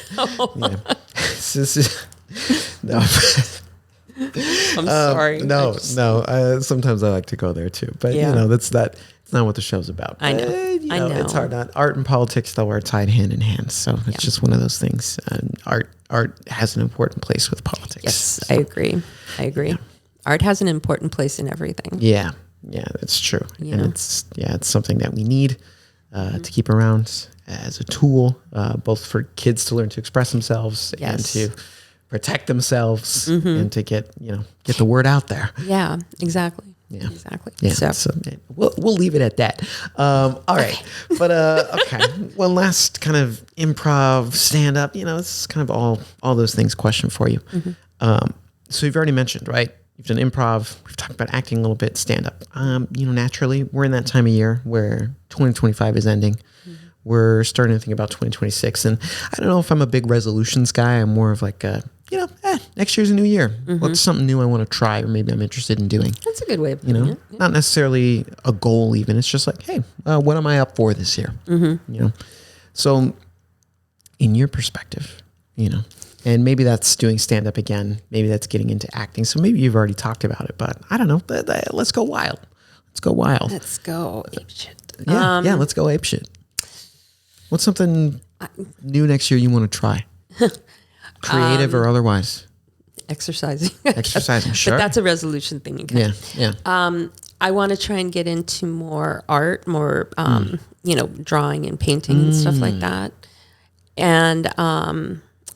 S1: No.
S2: I'm sorry.
S1: No. Sometimes I like to go there too. But, that's not what the show's about.
S2: I know. I know.
S1: It's hard. Art and politics, though, are tied hand in hand. So it's just one of those things. Art has an important place with politics.
S2: Yes,
S1: so.
S2: I agree. Yeah. Art has an important place in everything.
S1: Yeah, that's true. And it's something that we need to keep around as a tool, both for kids to learn to express themselves and to protect themselves and to get the word out there.
S2: Yeah, exactly.
S1: Yeah,
S2: exactly.
S1: Yeah, so we'll leave it at that. All right, but okay. One last kind of improv stand up. It's kind of all those things question for you. So you've already mentioned, right? You've done improv. We've talked about acting a little bit, stand up. Naturally, we're in that time of year where 2025 is ending. We're starting to think about 2026. And I don't know if I'm a big resolutions guy. I'm more of like, next year's a new year. What's something new I want to try or maybe I'm interested in doing?
S2: That's a good way of putting it. Yeah.
S1: Not necessarily a goal even. It's just like, hey, what am I up for this year? So in your perspective, and maybe that's doing stand-up again. Maybe that's getting into acting. So maybe you've already talked about it, but I don't know. Let's go wild. Let's go wild.
S2: Let's go apeshit.
S1: Yeah, let's go apeshit. What's something new next year you want to try? Creative or otherwise?
S2: Exercising.
S1: Exercising, sure.
S2: But that's a resolution thing.
S1: Yeah.
S2: I want to try and get into more art, more, drawing and painting and stuff like that. And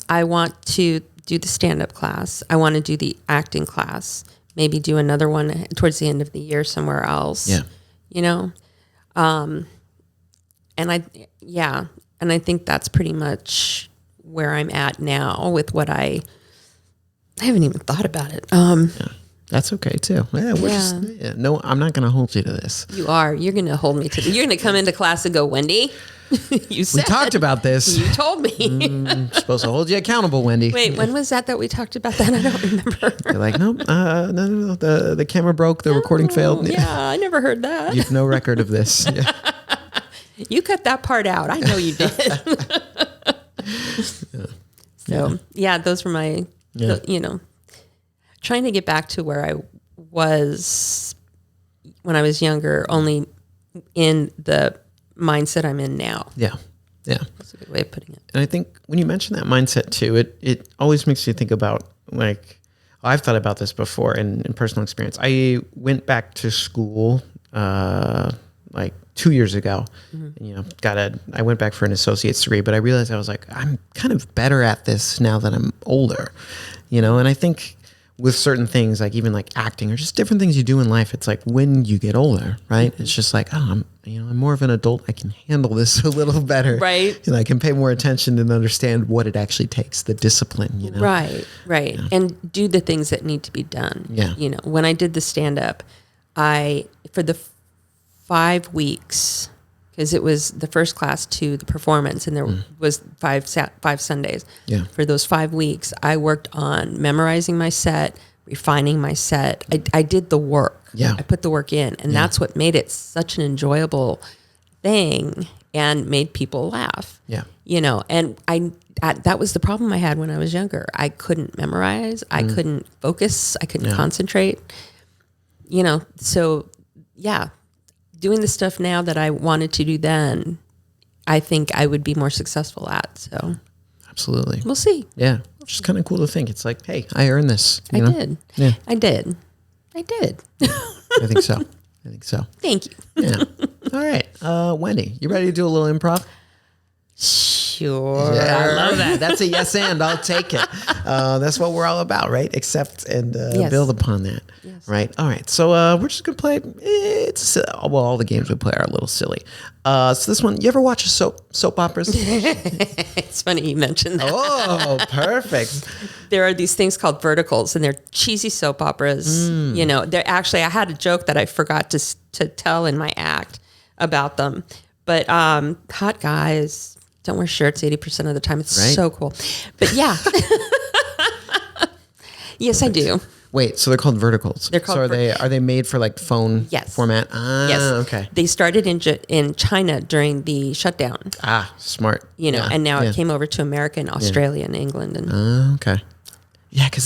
S2: I want to do the stand-up class. I want to do the acting class maybe do another one towards the end of the year somewhere else.
S1: Yeah.
S2: You know? And I think that's pretty much where I'm at now with what I haven't even thought about it.
S1: That's okay too. Yeah, no, I'm not going to hold you to this.
S2: You are. You're going to hold me to you're going to come into class and go, Wendy, you said.
S1: We talked about this.
S2: You told me.
S1: Supposed to hold you accountable, Wendy.
S2: Wait, when was that we talked about that? I don't remember.
S1: You're like, no, the camera broke, the recording failed.
S2: Yeah, I never heard that.
S1: You've no record of this. Yeah.
S2: You cut that part out. I know you did. So, those were my, trying to get back to where I was when I was younger, only in the mindset I'm in now.
S1: Yeah. Yeah.
S2: That's a good way of putting it.
S1: And I think when you mention that mindset too, it always makes you think about like, I've thought about this before in personal experience. I went back to school, like 2 years ago, and, I went back for an associate's degree, but I realized I was like, I'm kind of better at this now that I'm older, and I think with certain things, like even like acting or just different things you do in life, it's like when you get older, right? Mm-hmm. It's just like, I'm more of an adult. I can handle this a little better.
S2: Right.
S1: I can pay more attention and understand what it actually takes, the discipline,
S2: Right. Yeah. And do the things that need to be done.
S1: Yeah.
S2: When I did the stand-up, for the 5 weeks, because it was the first class to the performance, and there was five Sundays.
S1: Yeah.
S2: For those 5 weeks, I worked on memorizing my set, refining my set. I did the work.
S1: Yeah.
S2: I put the work in, and that's what made it such an enjoyable thing and made people laugh.
S1: Yeah.
S2: And that was the problem I had when I was younger. I couldn't memorize. I couldn't focus. I couldn't concentrate. So yeah. Doing the stuff now that I wanted to do then, I think I would be more successful at. So,
S1: absolutely,
S2: we'll see.
S1: Yeah, it's just kind of cool to think. It's like, hey, I earned this.
S2: I did.
S1: Yeah,
S2: I did.
S1: I think so.
S2: Thank you.
S1: Yeah. All right, Wendy, you ready to do a little improv?
S2: Sure.
S1: Yeah, I love that. That's a yes and. I'll take it. That's what we're all about, right? Accept and build upon that. Yes. Right? All right. So we're just going to play. All the games we play are a little silly. So this one, you ever watch soap operas?
S2: It's funny you mentioned that.
S1: Oh, perfect.
S2: There are these things called verticals, and they're cheesy soap operas. They're actually, I had a joke that I forgot to tell in my act about them. But hot guys don't wear shirts 80% of the time. It's so cool. But yeah. Yes, I do.
S1: Wait, so they're called verticals.
S2: They're called
S1: are they made for like phone format? Ah, yes. Okay.
S2: They started in China during the shutdown.
S1: Ah, smart.
S2: And now it came over to America and Australia and England. And
S1: okay. Yeah, because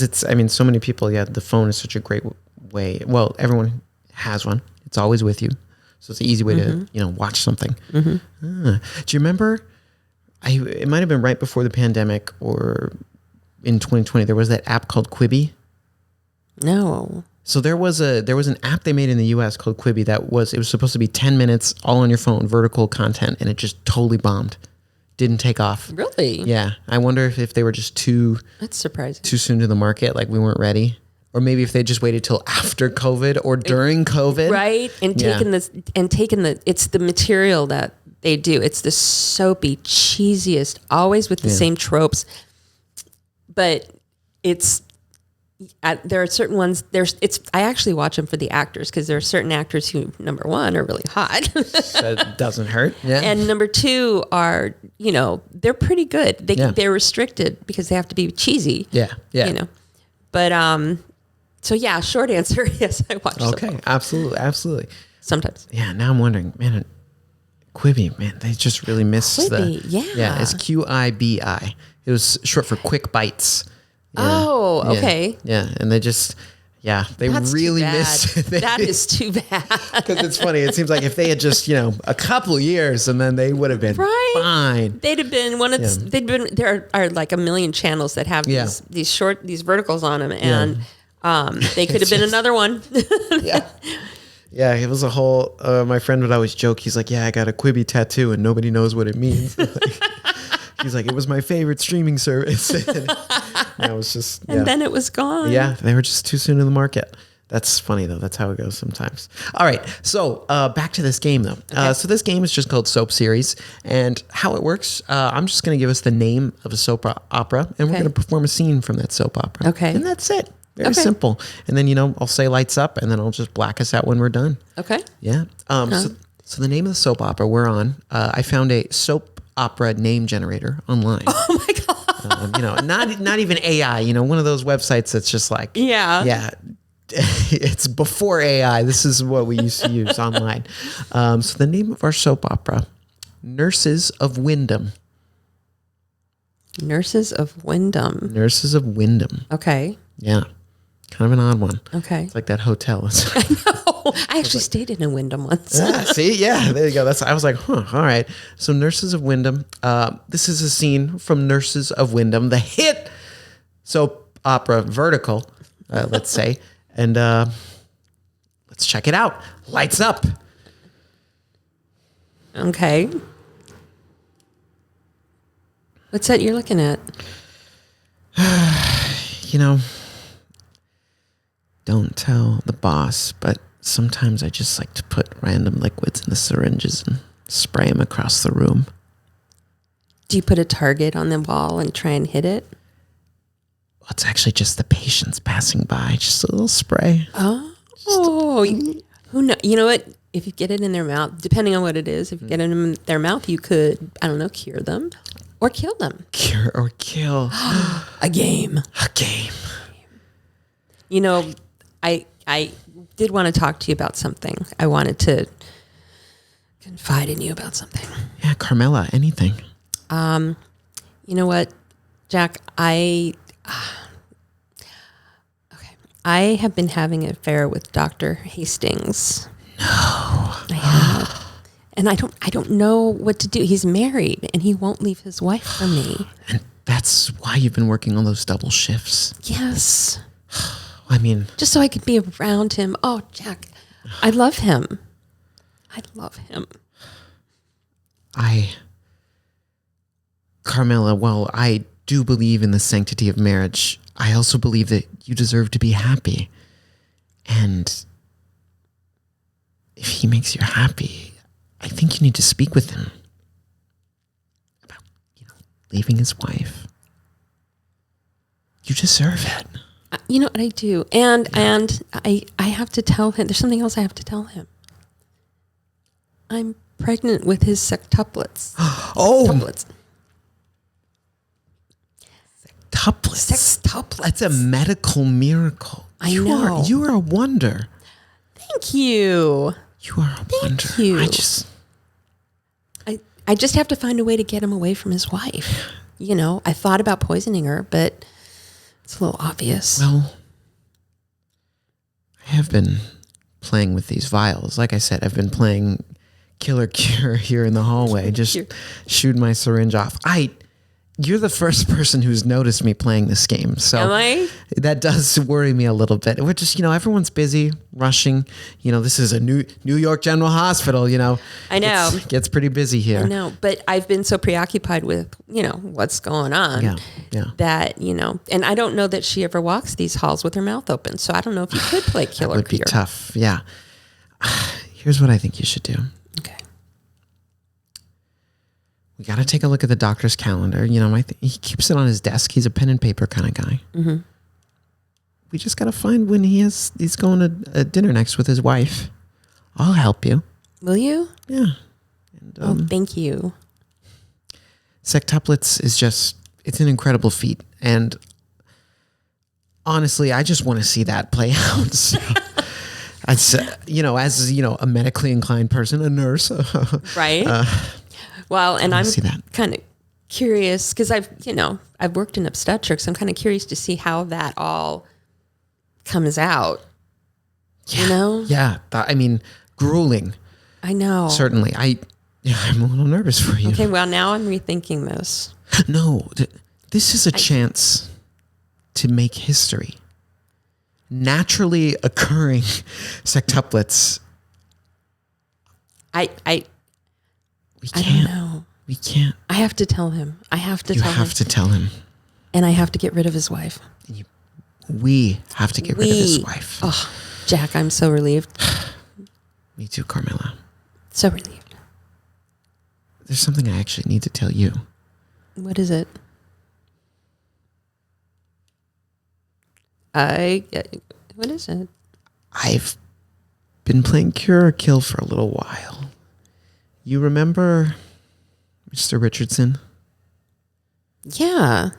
S1: so many people, the phone is such a great way. Well, everyone has one. It's always with you. So it's an easy way to, watch something. Mm-hmm. Do you remember, it might have been right before the pandemic or in 2020, there was that app called Quibi.
S2: No.
S1: So there was an app they made in the US called Quibi it was supposed to be 10 minutes all on your phone, vertical content, and it just totally bombed. Didn't take off.
S2: Really?
S1: Yeah. I wonder if they were just
S2: That's surprising.
S1: too soon to the market, like we weren't ready. Or maybe if they just waited till after COVID or during COVID.
S2: Right. And it's the material that they do. It's the soapy, cheesiest, always with the same tropes. But there are certain ones, I actually watch them for the actors, because there are certain actors who, number one, are really hot.
S1: That doesn't hurt. Yeah.
S2: And number two are, they're pretty good. They're restricted because they have to be cheesy.
S1: Yeah. Yeah.
S2: But, so yeah, short answer, yes, I watch them.
S1: Okay, absolutely.
S2: Sometimes.
S1: Yeah, now I'm wondering, man, Quibi, man, they just really missed
S2: Quibi,
S1: Yeah, it's QIBI. It was short for Quick Bites. Yeah,
S2: oh, okay.
S1: Yeah, and they just, they
S2: That's
S1: really
S2: too bad.
S1: missed.
S2: That is too bad.
S1: Because it's funny. It seems like if they had just, a couple years, and then they would have been fine.
S2: They'd have been there are like a million channels that have these verticals on them, and they could have been another one.
S1: Yeah, it was a whole, my friend would always joke. He's like, I got a Quibi tattoo and nobody knows what it means. He's like, it was my favorite streaming service. And it was just,
S2: and then it was gone.
S1: Yeah, they were just too soon in the market. That's funny, though. That's how it goes sometimes. All right. So back to this game, though.
S2: Okay.
S1: So this game is just called Soap Series. And how it works, I'm just going to give us the name of a soap opera, and we're
S2: Okay.
S1: going to perform a scene from that soap opera.
S2: Okay.
S1: And that's it. Very
S2: Okay.
S1: simple. And then, I'll say lights up, and then I'll just black us out when we're done.
S2: Okay.
S1: Yeah. So the name of the soap opera we're on, I found a soap opera name generator online.
S2: Oh my God.
S1: Not even AI, one of those websites that's just like,
S2: Yeah.
S1: it's before AI. This is what we used to use online. So the name of our soap opera, Nurses of Wyndham.
S2: Nurses of Wyndham.
S1: Nurses of Wyndham.
S2: Okay.
S1: Yeah. Kind of an odd one.
S2: Okay.
S1: It's like that hotel.
S2: No, I actually stayed in a Wyndham once.
S1: See? Yeah, there you go. I was like, all right. So Nurses of Wyndham. This is a scene from Nurses of Wyndham, the hit soap opera Vertical, let's say. And let's check it out. Lights up.
S2: Okay. What's that you're looking at?
S1: Don't tell the boss, but sometimes I just like to put random liquids in the syringes and spray them across the room.
S2: Do you put a target on the wall and try and hit it?
S1: Well, it's actually just the patients passing by. Just a little spray.
S2: Oh, who know? You know what? If you get it in their mouth, depending on what it is, if you get it in their mouth, you could, I don't know, cure them or kill them.
S1: Cure or kill.
S2: A game.
S1: A game.
S2: I did want to talk to you about something. I wanted to confide in you about something.
S1: Yeah, Carmela, anything.
S2: You know what, Jack? I have been having an affair with Dr. Hastings.
S1: No.
S2: I have. And I don't know what to do. He's married and he won't leave his wife from me.
S1: And that's why you've been working on those double shifts.
S2: Yes.
S1: I mean,
S2: Just so I could be around him. Oh, Jack, I love him. I love him.
S1: Carmela, while I do believe in the sanctity of marriage, I also believe that you deserve to be happy. And if he makes you happy, I think you need to speak with him about, leaving his wife. You deserve it.
S2: You know what I do, and I have to tell him. There's something else I have to tell him. I'm pregnant with his sextuplets.
S1: Oh,
S2: Tuplets.
S1: tuplets.
S2: Sextuplets.
S1: That's a medical miracle.
S2: I know.
S1: You are a wonder.
S2: Thank you.
S1: You are a wonder.
S2: you.
S1: I
S2: I just have to find a way to get him away from his wife. I thought about poisoning her, but it's a little obvious.
S1: Well, I have been playing with these vials. Like I said, I've been playing Killer Cure here in the hallway. Just shoot my syringe off. You're the first person who's noticed me playing this game. So
S2: Am I?
S1: that does worry me a little bit. We're just, everyone's busy, rushing. This is a New York General Hospital,
S2: I know.
S1: It gets pretty busy here.
S2: No, but I've been so preoccupied with, what's going on.
S1: Yeah.
S2: That, and I don't know that she ever walks these halls with her mouth open. So I don't know if you could play Killer
S1: That would be
S2: Cure.
S1: tough. Yeah. Here's what I think you should do.
S2: Okay.
S1: We got to take a look at the doctor's calendar. He keeps it on his desk. He's a pen and paper kind of guy.
S2: Mm-hmm.
S1: We just got to find when he's going to dinner next with his wife. I'll help you.
S2: Will you?
S1: Yeah. And,
S2: thank you.
S1: Sextuplets is it's an incredible feat. And honestly, I just want to see that play out. So, as a medically inclined person, a nurse.
S2: Right? Well, and I'm
S1: see that.
S2: kind of curious because I've worked in obstetrics. I'm kind of curious to see how that all comes out.
S1: Yeah. Yeah. Grueling.
S2: I know.
S1: Certainly. I'm a little nervous for you.
S2: Okay, well, now I'm rethinking this.
S1: No, this is a chance to make history. Naturally occurring sextuplets. We
S2: I
S1: can't.
S2: don't know.
S1: We can't.
S2: I have to tell him. I have to
S1: You
S2: tell him.
S1: have to tell him.
S2: And I have to get rid of his wife.
S1: We have to get rid of his wife.
S2: Oh, Jack, I'm so relieved.
S1: Me too, Carmela.
S2: So relieved.
S1: There's something I actually need to tell you.
S2: What is it? What is it?
S1: I've been playing Cure or Kill for a little while. You remember Mr. Richardson?
S2: Yeah.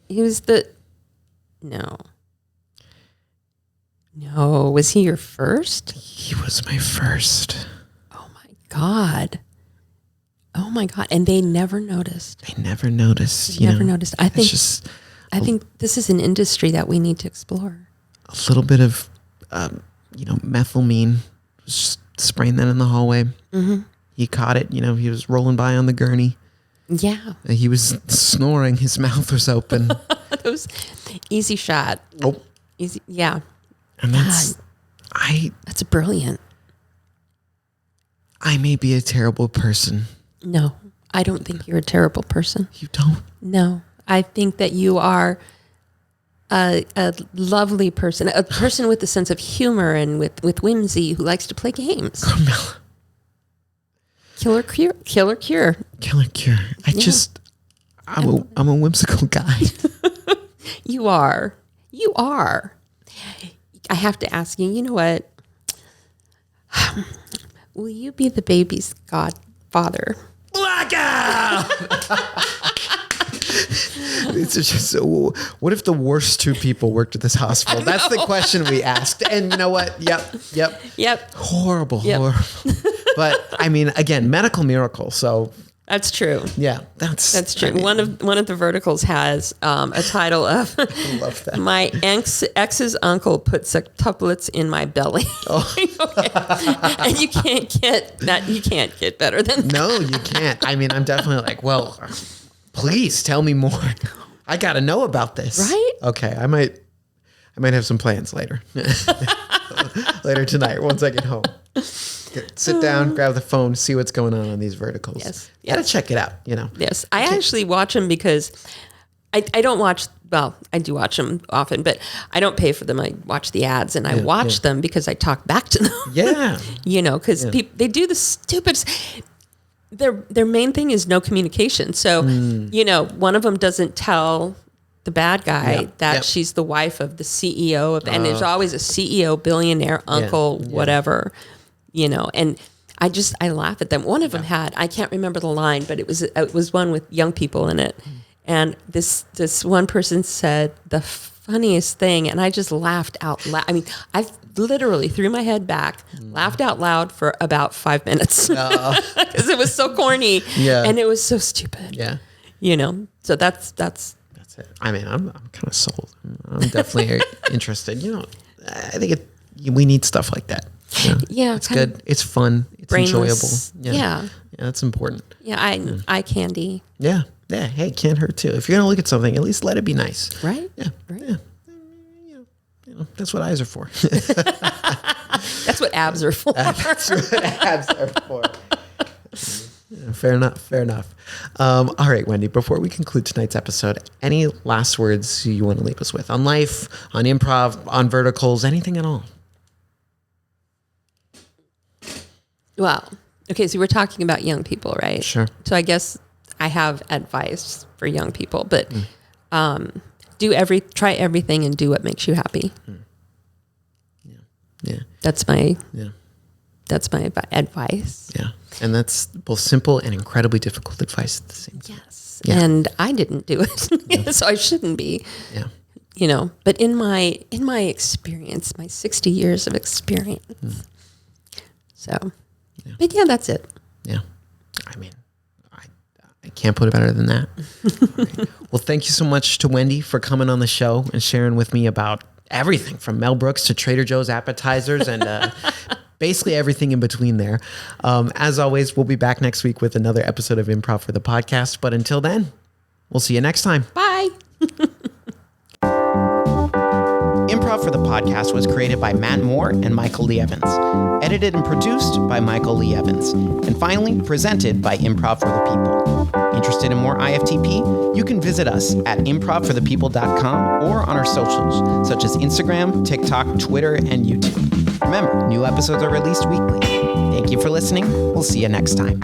S2: He was No. Was he your first?
S1: He was my first.
S2: Oh my God. And they never noticed.
S1: I never noticed.
S2: Never noticed. I think this is an industry that we need to explore.
S1: A little bit of, methylamine. Just spraying that in the hallway. Mm-hmm. He caught it. He was rolling by on the gurney.
S2: Yeah.
S1: He was snoring. His mouth was open.
S2: That was easy shot.
S1: Oh.
S2: Easy. Yeah.
S1: And that's
S2: brilliant.
S1: I may be a terrible person.
S2: No, I don't think you're a terrible person.
S1: You don't?
S2: No, I think that you are a lovely person, a person with a sense of humor and with whimsy who likes to play games.
S1: Carmela.
S2: Killer cure.
S1: I'm a whimsical guy.
S2: You are. I have to ask you, you know what? Will you be the baby's godfather?
S1: Blackout! It's just so, what if the worst two people worked at this hospital? That's the question we asked. And you know what? Yep. Horrible. But I mean, again, medical miracle. So
S2: that's true.
S1: Yeah, that's
S2: true. I mean, one of the verticals has a title of
S1: I love that.
S2: My ex's uncle put septuplets in my belly. Oh. And you can't get that. You can't get better than that.
S1: No, you can't. I mean, I'm definitely like, well, please tell me more. I got to know about this.
S2: Right?
S1: Okay, I might have some plans later. Later tonight, once I get home. Sit down, grab the phone, see what's going on these verticals.
S2: Yes.
S1: You gotta check it out,
S2: Yes. I actually watch them because I don't watch, well, I do watch them often, but I don't pay for them. I watch the ads and I watch them because I talk back to them.
S1: Yeah.
S2: Because they do the stupidest. Their main thing is no communication. So, one of them doesn't tell the bad guy that she's the wife of the CEO and there's always a CEO, billionaire, uncle, whatever, and I laugh at them. One of them I can't remember the line, but it was one with young people in it. And this one person said the funniest thing, and I just laughed out loud. I mean, I literally threw my head back, laughed out loud for about 5 minutes because it was so corny and it was so stupid.
S1: Yeah.
S2: So that's
S1: it. I mean, I'm kind of sold. I'm definitely interested. I think we need stuff like that.
S2: Yeah,
S1: it's good. It's fun. It's
S2: brainless.
S1: enjoyable. Yeah, that's important.
S2: Yeah, eye candy.
S1: Yeah. Hey, can't hurt too. If you're gonna look at something, at least let it be nice.
S2: Right.
S1: Yeah.
S2: Right.
S1: Yeah. That's what eyes are for.
S2: That's what abs are for.
S1: That's what abs are for. Yeah, fair enough. All right, Wendy, before we conclude tonight's episode, any last words you want to leave us with on life, on improv, on verticals, anything at all?
S2: Well, okay, so we're talking about young people, right?
S1: Sure.
S2: So I guess I have advice for young people, but try everything and do what makes you happy.
S1: Yeah.
S2: That's my advice.
S1: Yeah. And that's both simple and incredibly difficult advice at the same time.
S2: Yes. Yeah. And I didn't do it. So I shouldn't be.
S1: Yeah.
S2: But in my experience, my 60 years of experience. So but that's it.
S1: Yeah. I mean, I can't put it better than that. Right. Well, thank you so much to Wendy for coming on the show and sharing with me about everything from Mel Brooks to Trader Joe's appetizers and basically everything in between there. As always, we'll be back next week with another episode of Improv for the Podcast. But until then, we'll see you next time.
S2: Bye.
S1: Improv for the Podcast was created by Matt Moore and Michael Lee Evans. Edited and produced by Michael Lee Evans. And finally, presented by Improv for the People. Interested in more IFTP? You can visit us at improvforthepeople.com or on our socials, such as Instagram, TikTok, Twitter, and YouTube. Remember, new episodes are released weekly. Thank you for listening. We'll see you next time.